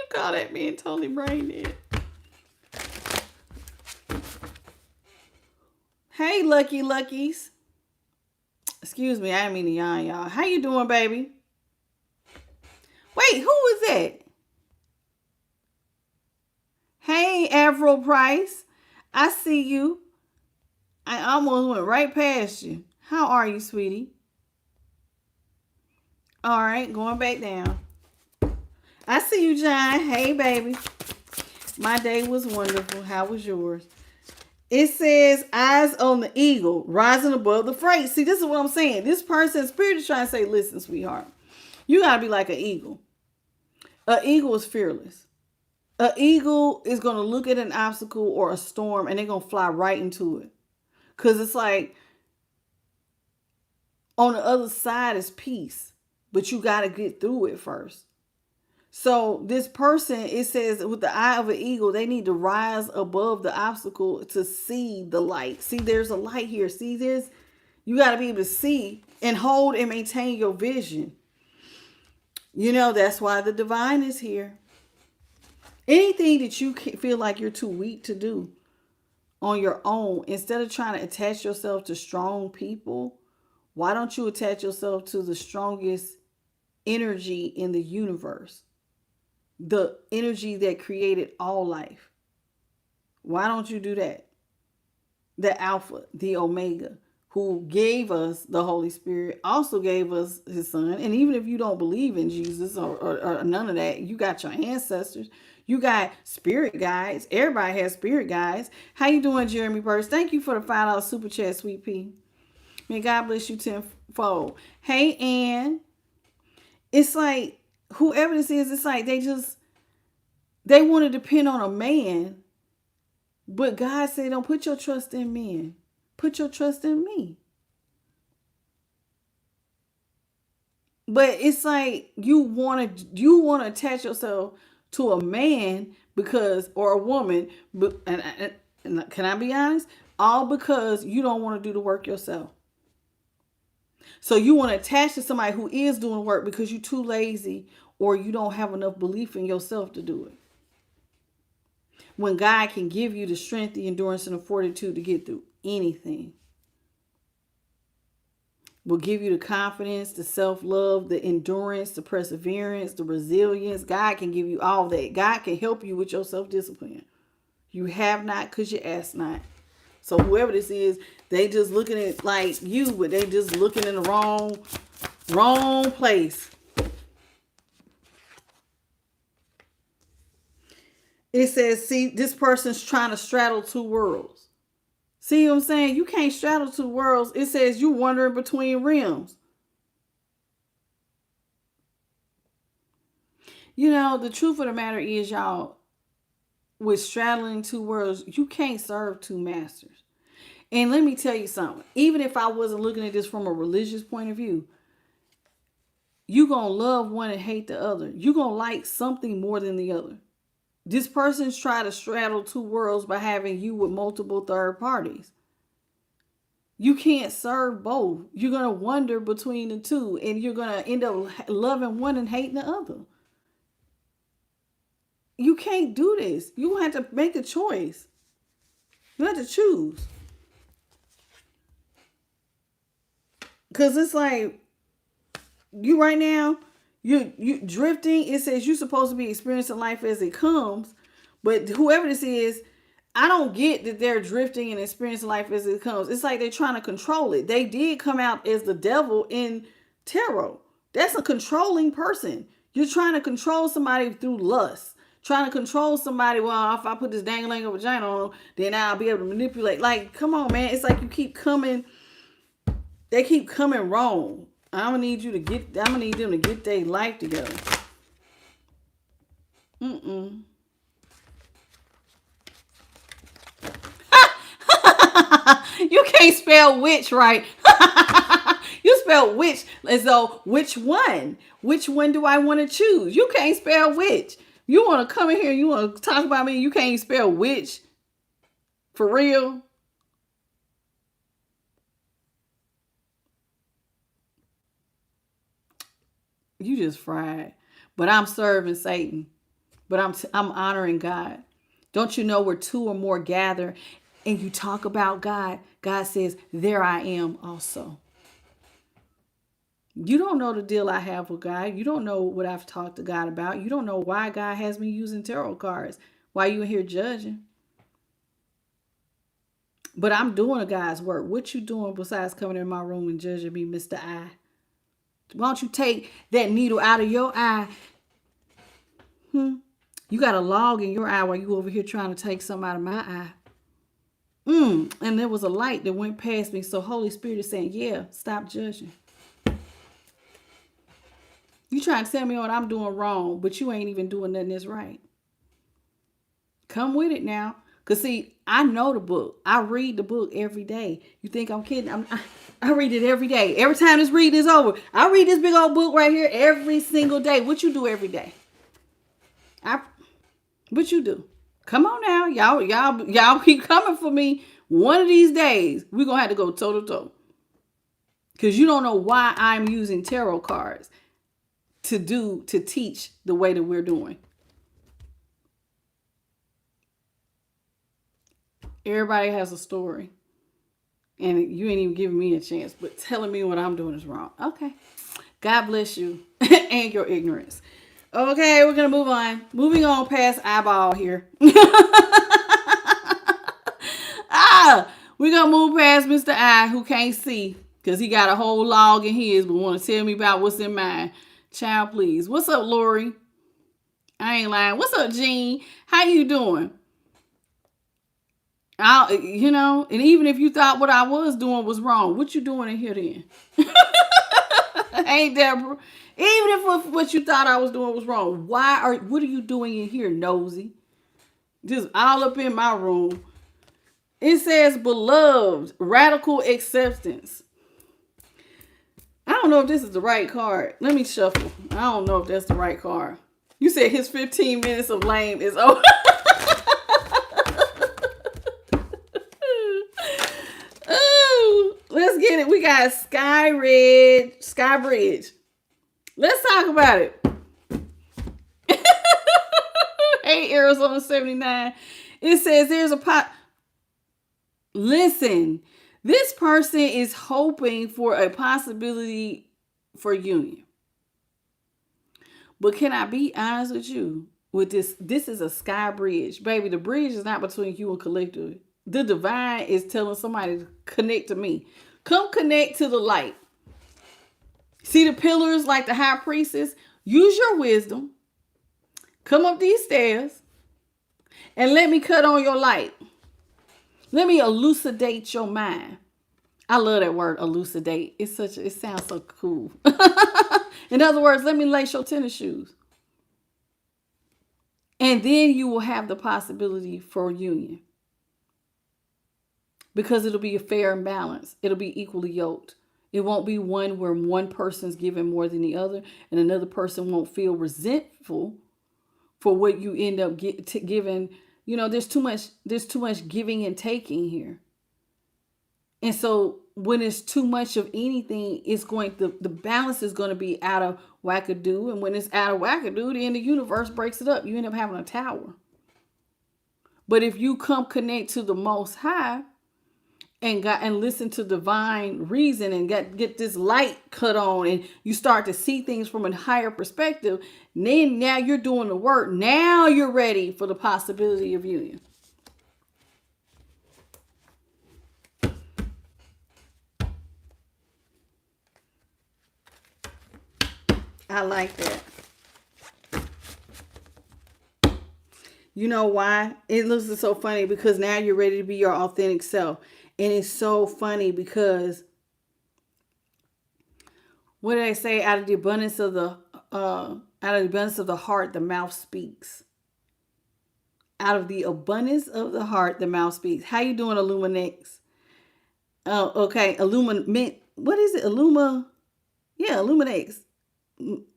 call that being totally brain dead. Hey, lucky luckies. Excuse me, I didn't mean to yawn, y'all. How you doing, baby? Wait, who was that? Hey, Avril Price. I see you. I almost went right past you. How are you, sweetie? All right, going back down. I see you, John. Hey, baby. My day was wonderful. How was yours? It says, eyes on the eagle, rising above the fray. See, this is what I'm saying. This person's spirit is trying to say, listen, sweetheart, you got to be like an eagle. An eagle is fearless. An eagle is going to look at an obstacle or a storm, and they're going to fly right into it. Because it's like, on the other side is peace. But you got to get through it first. So this person, it says, with the eye of an eagle, they need to rise above the obstacle to see the light. See, there's a light here. See this? You got to be able to see and hold and maintain your vision. You know, that's why the divine is here. Anything that you feel like you're too weak to do on your own, instead of trying to attach yourself to strong people, why don't you attach yourself to the strongest energy in the universe? The energy that created all life. Why don't you do that? The Alpha, the Omega, who gave us the Holy Spirit, also gave us his son. And even if you don't believe in Jesus or none of that, you got your ancestors. You got spirit guides. Everybody has spirit guides. How you doing, Jeremy Burst? Thank you for the $5 super chat, Sweet Pea. May God bless you tenfold. Hey, Ann. It's like, whoever this is, it's like they want to depend on a man. But God said, don't put your trust in men. Put your trust in me. But it's like you want to attach yourself to a man because, or a woman, but and can I be honest? All because you don't want to do the work yourself. So you want to attach to somebody who is doing work because you're too lazy or you don't have enough belief in yourself to do it. When God can give you the strength, the endurance, and the fortitude to get through anything. Will give you the confidence, the self-love, the endurance, the perseverance, the resilience. God can give you all that. God can help you with your self-discipline. You have not because you ask not. So whoever this is, they just looking at like you, but they just looking in the wrong place. It says, see, this person's trying to straddle two worlds. See what I'm saying? You can't straddle two worlds. It says you wandering between realms. You know, the truth of the matter is, y'all, with straddling two worlds, you can't serve two masters. And let me tell you something. Even if I wasn't looking at this from a religious point of view, you're going to love one and hate the other. You're going to like something more than the other. This person's trying to straddle two worlds by having you with multiple third parties. You can't serve both. You're going to wander between the two, and you're going to end up loving one and hating the other. You can't do this. You have to make a choice. You have to choose. Because it's like, you right now, you drifting. It says you're supposed to be experiencing life as it comes. But whoever this is, I don't get that they're drifting and experiencing life as it comes. It's like they're trying to control it. They did come out as the devil in tarot. That's a controlling person. You're trying to control somebody through lust. Trying to control somebody, well, if I put this dangling vagina on them, then I'll be able to manipulate. Like, come on, man. It's like you keep coming. They keep coming wrong. I'm gonna need them to get their life together. You can't spell witch right. You spell witch as though, which one? Which one do I want to choose? You can't spell witch. You want to come in here, you want to talk about me, you can't spell witch. For real? You just fried. But I'm serving Satan. But I'm honoring God. Don't you know where two or more gather and you talk about God, God says, there I am also. You don't know the deal I have with God. You don't know what I've talked to God about. You don't know why God has me using tarot cards. Why you in here judging? But I'm doing God's work. What you doing besides coming in my room and judging me, Mr. I? Why don't you take that needle out of your eye? You got a log in your eye while you over here trying to take something out of my eye. And there was a light that went past me. So Holy Spirit is saying, yeah, stop judging. You trying to tell me what I'm doing wrong, but you ain't even doing nothing that's right. Come with it now. Because see, I know the book. I read the book every day. You think I'm kidding? I read it every day. Every time this reading is over, I read this big old book right here every single day. What you do every day? What you do? Come on now. Y'all keep coming for me. One of these days, we're going to have to go toe to toe. Because you don't know why I'm using tarot cards to teach the way that we're doing. Everybody has a story. And you ain't even giving me a chance, but telling me what I'm doing is wrong. Okay. God bless you and your ignorance. Okay, we're going to move on. Moving on past eyeball here. We're going to move past Mr. I, who can't see because he got a whole log in his, but want to tell me about what's in mine. Child, please. What's up, Lori? I ain't lying. What's up, Jean? How you doing? And even if you thought what I was doing was wrong, what you doing in here then? Ain't that, even if what you thought I was doing was wrong, what are you doing in here, nosy? Just all up in my room. It says, beloved, radical acceptance. I don't know if this is the right card. Let me shuffle. I don't know if that's the right card. You said his 15 minutes of lame is over. Let's get it. We got Sky Bridge. Let's talk about it. Hey, Arizona 79. It says there's a pot. Listen, this person is hoping for a possibility for union. But can I be honest with you? With this is a sky bridge. Baby, the bridge is not between you and collective. The divine is telling somebody to connect to me. Come connect to the light. See the pillars like the high priestess? Use your wisdom. Come up these stairs and let me cut on your light. Let me elucidate your mind. I love that word, elucidate. It sounds so cool. In other words, let me lace your tennis shoes. And then you will have the possibility for union. Because it'll be a fair and balanced. It'll be equally yoked. It won't be one where one person's giving more than the other and another person won't feel resentful for what you end up giving. There's too much giving and taking here. And so when it's too much of anything, the balance is going to be out of wackadoo. And when it's out of wackadoo, then the universe breaks it up. You end up having a tower. But if you come connect to the Most High and listen to divine reason and get this light cut on and you start to see things from a higher perspective, then now you're doing the work. Now you're ready for the possibility of union. I like that. You know why? It looks so funny because now you're ready to be your authentic self. And it's so funny because what do they say? Out of the abundance of the heart, the mouth speaks. Out of the abundance of the heart, the mouth speaks. How you doing, Illuminex? Oh, okay. What is it? Yeah, Illuminex.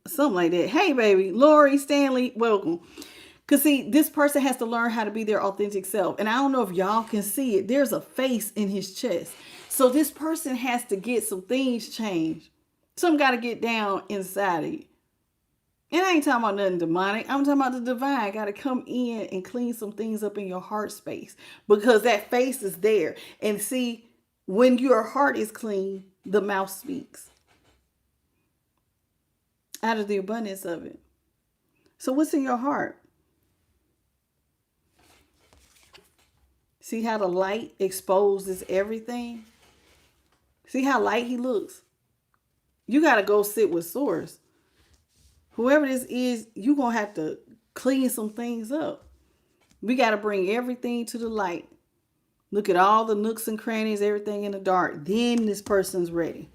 Something like that. Hey, baby. Lori, Stanley, welcome. Because see, this person has to learn how to be their authentic self. And I don't know if y'all can see it. There's a face in his chest. So this person has to get some things changed. Some got to get down inside of you. And I ain't talking about nothing demonic. I'm talking about the divine. Got to come in and clean some things up in your heart space. Because that face is there. And see, when your heart is clean, the mouth speaks. Out of the abundance of it. So what's in your heart? See how the light exposes everything? See how light he looks? You got to go sit with Source. Whoever this is, you're going to have to clean some things up. We got to bring everything to the light. Look at all the nooks and crannies, everything in the dark. Then this person's ready.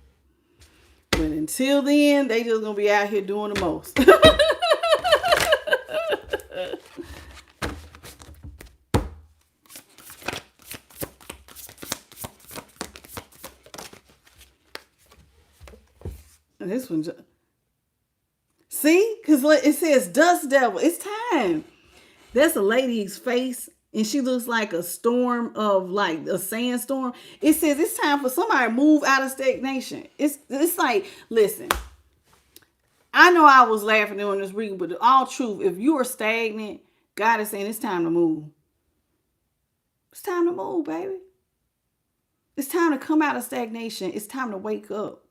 But until then, they just going to be out here doing the most. This one, See? Because it says dust devil. It's time. That's a lady's face, and she looks like a storm of like a sandstorm. It says it's time for somebody to move out of stagnation. It's like, listen, I know I was laughing during this reading, but all truth, if you are stagnant, God is saying it's time to move. It's time to move, baby. It's time to come out of stagnation. It's time to wake up.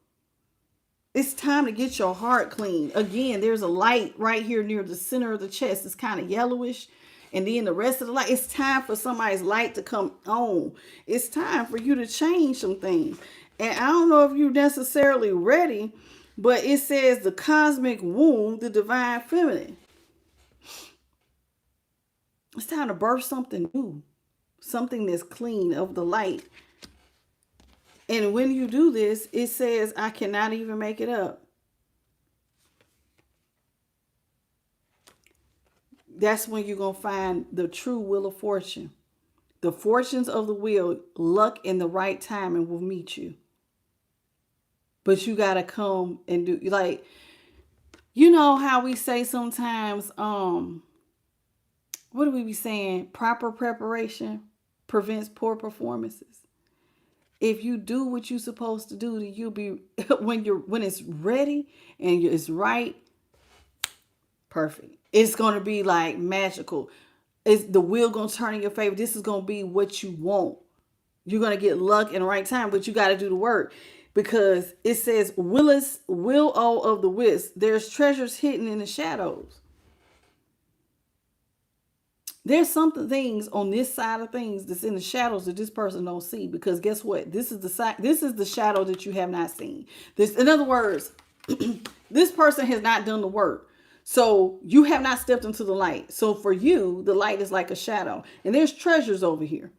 It's time to get your heart clean. Again, there's a light right here near the center of the chest. It's kind of yellowish. And then the rest of the light, it's time for somebody's light to come on. It's time for you to change some things. And I don't know if you're necessarily ready, but it says the cosmic womb, the divine feminine. It's time to birth something new, something that's clean of the light. And when you do this, it says, I cannot even make it up. That's when you're going to find the true wheel of fortune. The fortunes of the wheel, luck and the right timing will meet you. But you got to come and do, like, you know how we say sometimes, what do we be saying? Proper preparation prevents poor performances. If you do what you're supposed to do, then you'll be, when it's ready and it's right, perfect. It's going to be like magical. It's the wheel going to turn in your favor. This is going to be what you want. You're going to get luck in the right time, but you got to do the work, because it says will of the wisp. There's treasures hidden in the shadows. There's something things on this side of things that's in the shadows that this person don't see, because guess what? This is the shadow that you have not seen. This, in other words, this person has not done the work. So you have not stepped into the light. So for you, the light is like a shadow, and there's treasures over here,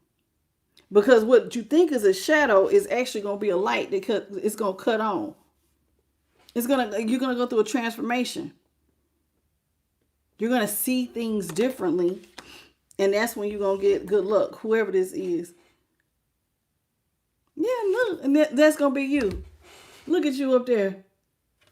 because what you think is a shadow is actually going to be a light that it's going to cut on. You're going to go through a transformation. You're going to see things differently. And that's when you're going to get good luck, whoever this is. Yeah, look. And that's going to be you. Look at you up there.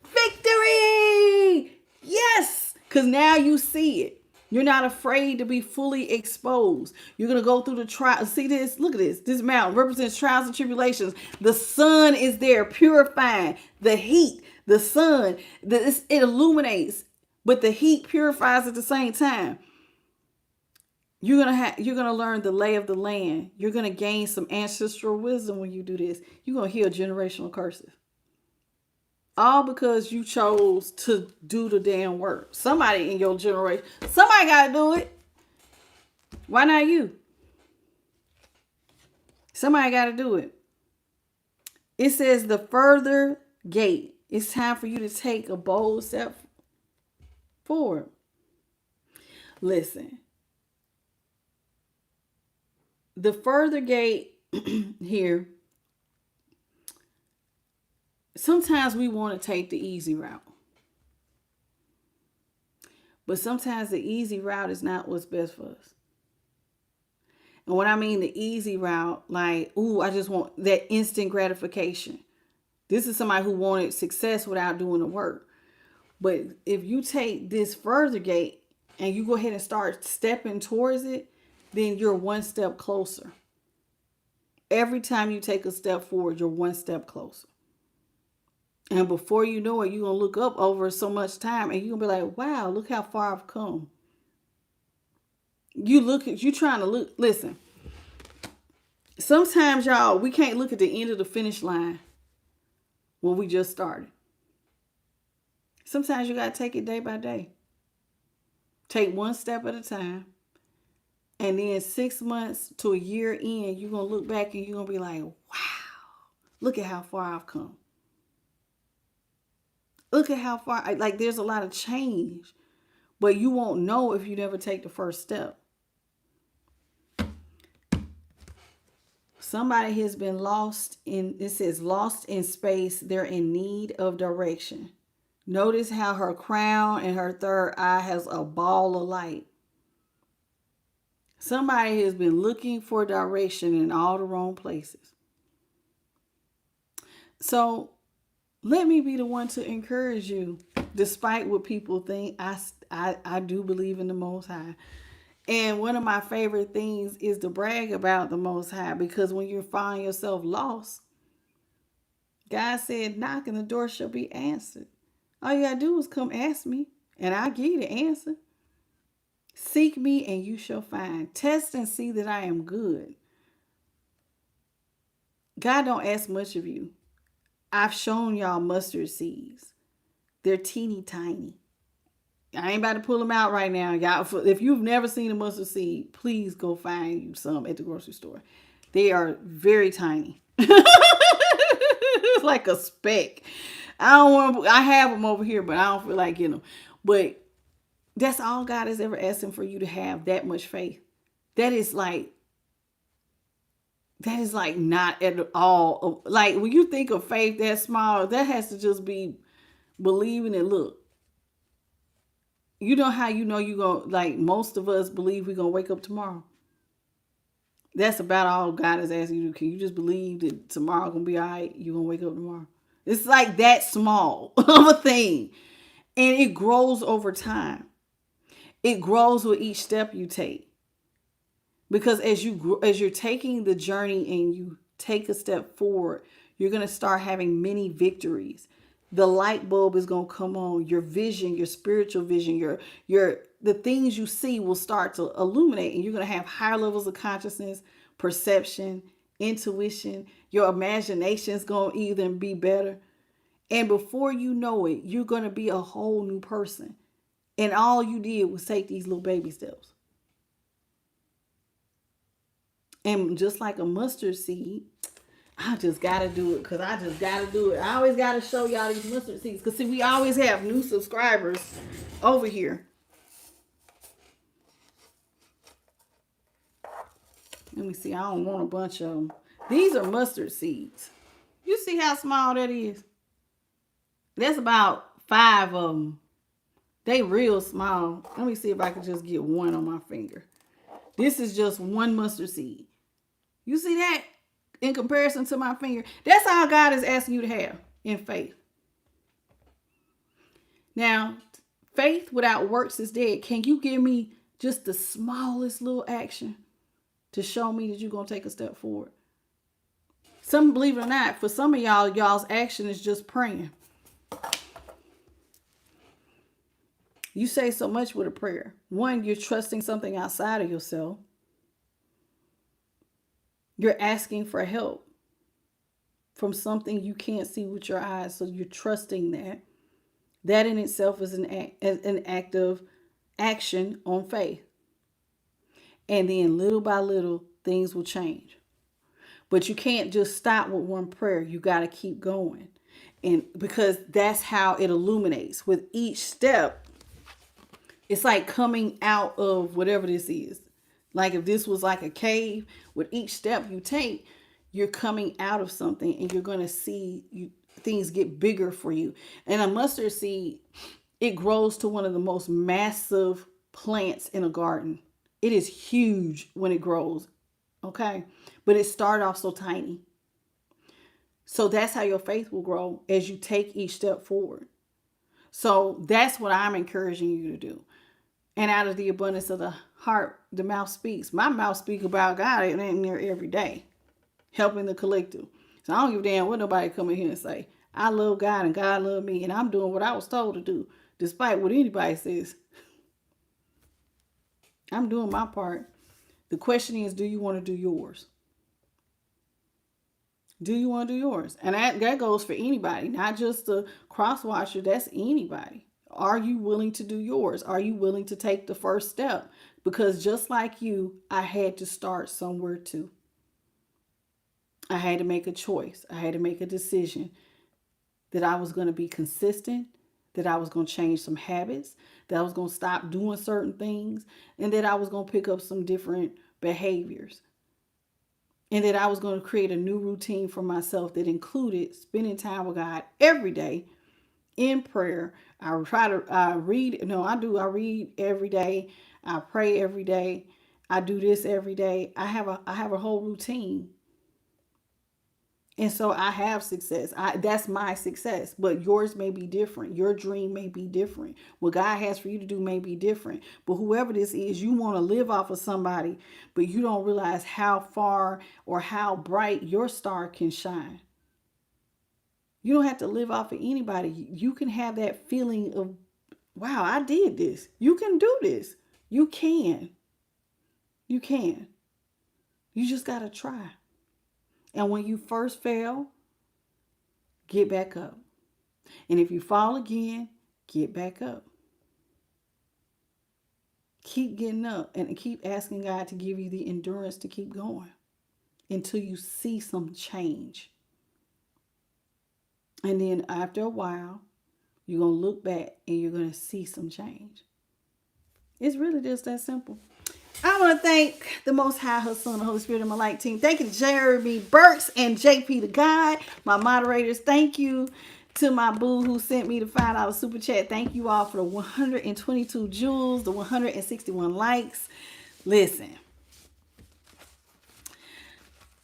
Victory! Yes! Because now you see it. You're not afraid to be fully exposed. You're going to go through the trial. See this? Look at this. This mountain represents trials and tribulations. The sun is there purifying. The heat, the sun, it illuminates, but the heat purifies at the same time. You're gonna learn the lay of the land. You're gonna gain some ancestral wisdom when you do this. You're gonna heal generational curses. All because you chose to do the damn work. Somebody in your generation, somebody gotta do it. Why not you? Somebody gotta do it. It says the further gate. It's time for you to take a bold step forward. Listen. The further gate here, sometimes we want to take the easy route. But sometimes the easy route is not what's best for us. And when I mean the easy route, like, I just want that instant gratification. This is somebody who wanted success without doing the work. But if you take this further gate and you go ahead and start stepping towards it, then you're one step closer. Every time you take a step forward, you're one step closer. And before you know it, you're going to look up over so much time and you're going to be like, wow, look how far I've come. You trying to look, listen. Sometimes, y'all, we can't look at the end of the finish line when we just started. Sometimes you got to take it day by day. Take one step at a time. And then 6 months to a year in, you're going to look back and you're going to be like, wow, look at how far I've come. Look at how far, like there's a lot of change, but you won't know if you never take the first step. Somebody has been lost in, it says lost in space. They're in need of direction. Notice how her crown and her third eye has a ball of light. Somebody has been looking for direction in all the wrong places. So Let me be the one to encourage you. Despite what people think, I do believe in the Most High. And one of my favorite things is to brag about the Most High, because when you find yourself lost, God said, knock and the door shall be answered. All you got to do is come ask me, and I'll give you the answer. Seek me and you shall find. Test and see that I am good. God don't ask much of you. I've shown y'all mustard seeds. They're teeny tiny. I ain't about to pull them out right now. Y'all, if you've never seen a mustard seed, please go find you some at the grocery store. They are very tiny. It's like a speck. I have them over here, but I don't feel like getting them. But that's all God is ever asking for you to have, that much faith. That is like not at all. Like when you think of faith that small, that has to just be believing it. Look, you know how you know you going, like most of us believe we're gonna wake up tomorrow. That's about all God is asking you to do. Can you just believe that tomorrow gonna be all right? You're gonna wake up tomorrow. It's like that small of a thing. And it grows over time. It grows with each step you take. Because as you're taking the journey and you take a step forward, you're going to start having many victories. The light bulb is going to come on. Your vision, your spiritual vision, your the things you see will start to illuminate, and you're going to have higher levels of consciousness, perception, intuition. Your imagination is going to even be better. And before you know it, you're going to be a whole new person. And all you did was take these little baby steps. And just like a mustard seed, I just got to do it, because I just got to do it. I always got to show y'all these mustard seeds, because see, we always have new subscribers over here. Let me see. I don't want a bunch of them. These are mustard seeds. You see how small that is? That's about 5 of them. They real small. Let me see if I can just get one on my finger. This is just one mustard seed. You see that? In comparison to my finger. That's all God is asking you to have in faith. Now, faith without works is dead. Can you give me just the smallest little action to show me that you're going to take a step forward? Some, believe it or not, for some of y'all's action is just praying. You say so much with a prayer. One, you're trusting something outside of yourself. You're asking for help from something you can't see with your eyes. So you're trusting that. That in itself is an act of action on faith. And then little by little, things will change. But you can't just stop with one prayer. You got to keep going. And because that's how it illuminates. With each step, it's like coming out of whatever this is. Like if this was like a cave, with each step you take, you're coming out of something, and you're going to see things get bigger for you. And a mustard seed, it grows to one of the most massive plants in a garden. It is huge when it grows. Okay. But it started off so tiny. So that's how your faith will grow as you take each step forward. So that's what I'm encouraging you to do. And out of the abundance of the heart, the mouth speaks. My mouth speaks about God in there every day, helping the collective. So I don't give a damn what nobody come in here and say. I love God and God love me, and I'm doing what I was told to do, despite what anybody says. I'm doing my part. The question is, do you want to do yours? Do you want to do yours? And that goes for anybody, not just the cross watcher. That's anybody. Are you willing to do yours? Are you willing to take the first step? Because just like you, I had to start somewhere too. I had to make a choice. I had to make a decision that I was going to be consistent, that I was going to change some habits, that I was going to stop doing certain things, and that I was going to pick up some different behaviors. And that I was going to create a new routine for myself that included spending time with God every day in prayer. I read every day. I pray every day. I do this every day. I have a whole routine. And so I have success. That's my success. But yours may be different. Your dream may be different. What God has for you to do may be different. But whoever this is, you want to live off of somebody, but you don't realize how far or how bright your star can shine. You don't have to live off of anybody. You can have that feeling of, wow, I did this. You can do this. You can. You can. You just got to try. And when you first fail, get back up. And if you fall again, get back up. Keep getting up and keep asking God to give you the endurance to keep going until you see some change. And then after a while, you're going to look back and you're going to see some change. It's really just that simple. I want to thank the Most High, her Son, the Holy Spirit, and my light team. Thank you to Jeremy Burks and JP the God, my moderators. Thank you to my boo who sent me the $5 super chat. Thank you all for the 122 jewels, the 161 likes. Listen,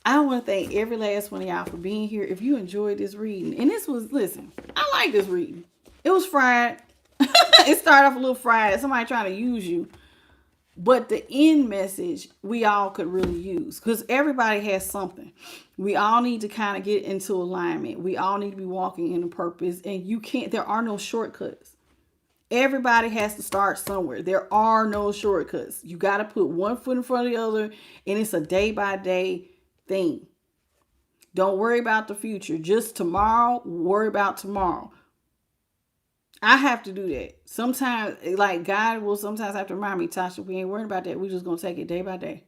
I want to thank every last one of y'all for being here. If you enjoyed this reading, and this was, listen, I like this reading. It was fried. It started off a little fried. Somebody trying to use you. But the end message we all could really use, because everybody has something. We all need to kind of get into alignment. We all need to be walking in a purpose, and there are no shortcuts. Everybody has to start somewhere. There are no shortcuts. You got to put one foot in front of the other, and it's a day by day thing. Don't worry about the future. Just tomorrow, worry about tomorrow. I have to do that. Sometimes, like God will sometimes have to remind me, Tasha, we ain't worried about that. We're just going to take it day by day.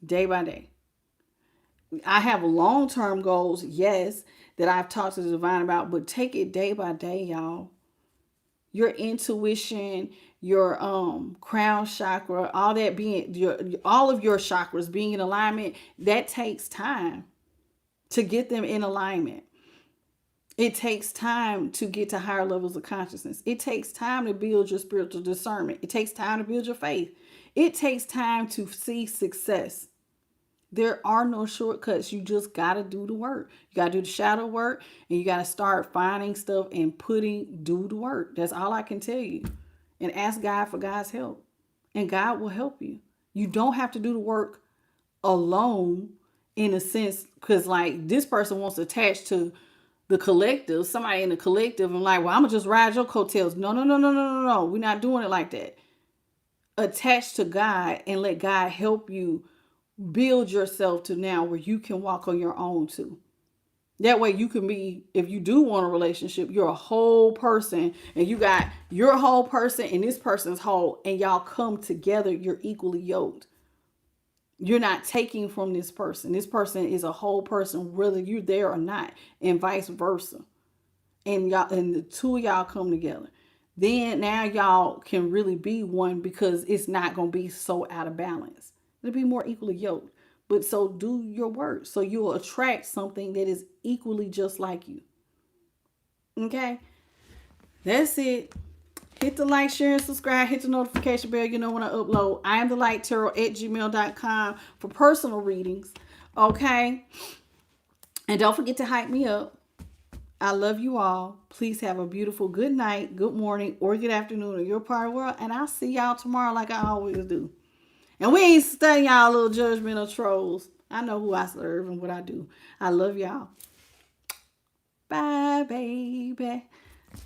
Day by day. I have long-term goals, yes, that I've talked to the divine about, but take it day by day, y'all. Your intuition, your crown chakra, all that being, all of your chakras being in alignment, that takes time to get them in alignment. It takes time to get to higher levels of consciousness. It takes time to build your spiritual discernment. It takes time to build your faith. It takes time to see success. There are no shortcuts. You just got to do the work. You got to do the shadow work, and you got to start finding stuff and do the work. That's all I can tell you. And ask God for God's help. And God will help you. You don't have to do the work alone in a sense, because like this person wants to attach to the collective, somebody in the collective, and like, well, I'm gonna just ride your coattails. No. We're not doing it like that. Attach to God and let God help you build yourself to now where you can walk on your own too. That way you can be, if you do want a relationship, you're a whole person, and you got your whole person and this person's whole, and y'all come together, you're equally yoked. You're not taking from this person. This person is a whole person, whether you're there or not, and vice versa. And the two of y'all come together. Then now y'all can really be one, because it's not going to be so out of balance. It'll be more equally yoked. But so do your work, so you'll attract something that is equally just like you. Okay? That's it. Hit the like, share, and subscribe. Hit the notification bell. You know when I upload. I am the light tarot at gmail.com for personal readings. Okay? And don't forget to hype me up. I love you all. Please have a beautiful good night, good morning, or good afternoon in your part of the world. And I'll see y'all tomorrow like I always do. And we ain't studying y'all little judgmental trolls. I know who I serve and what I do. I love y'all. Bye, baby.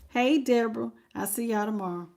Hey, Deborah. I'll see y'all tomorrow.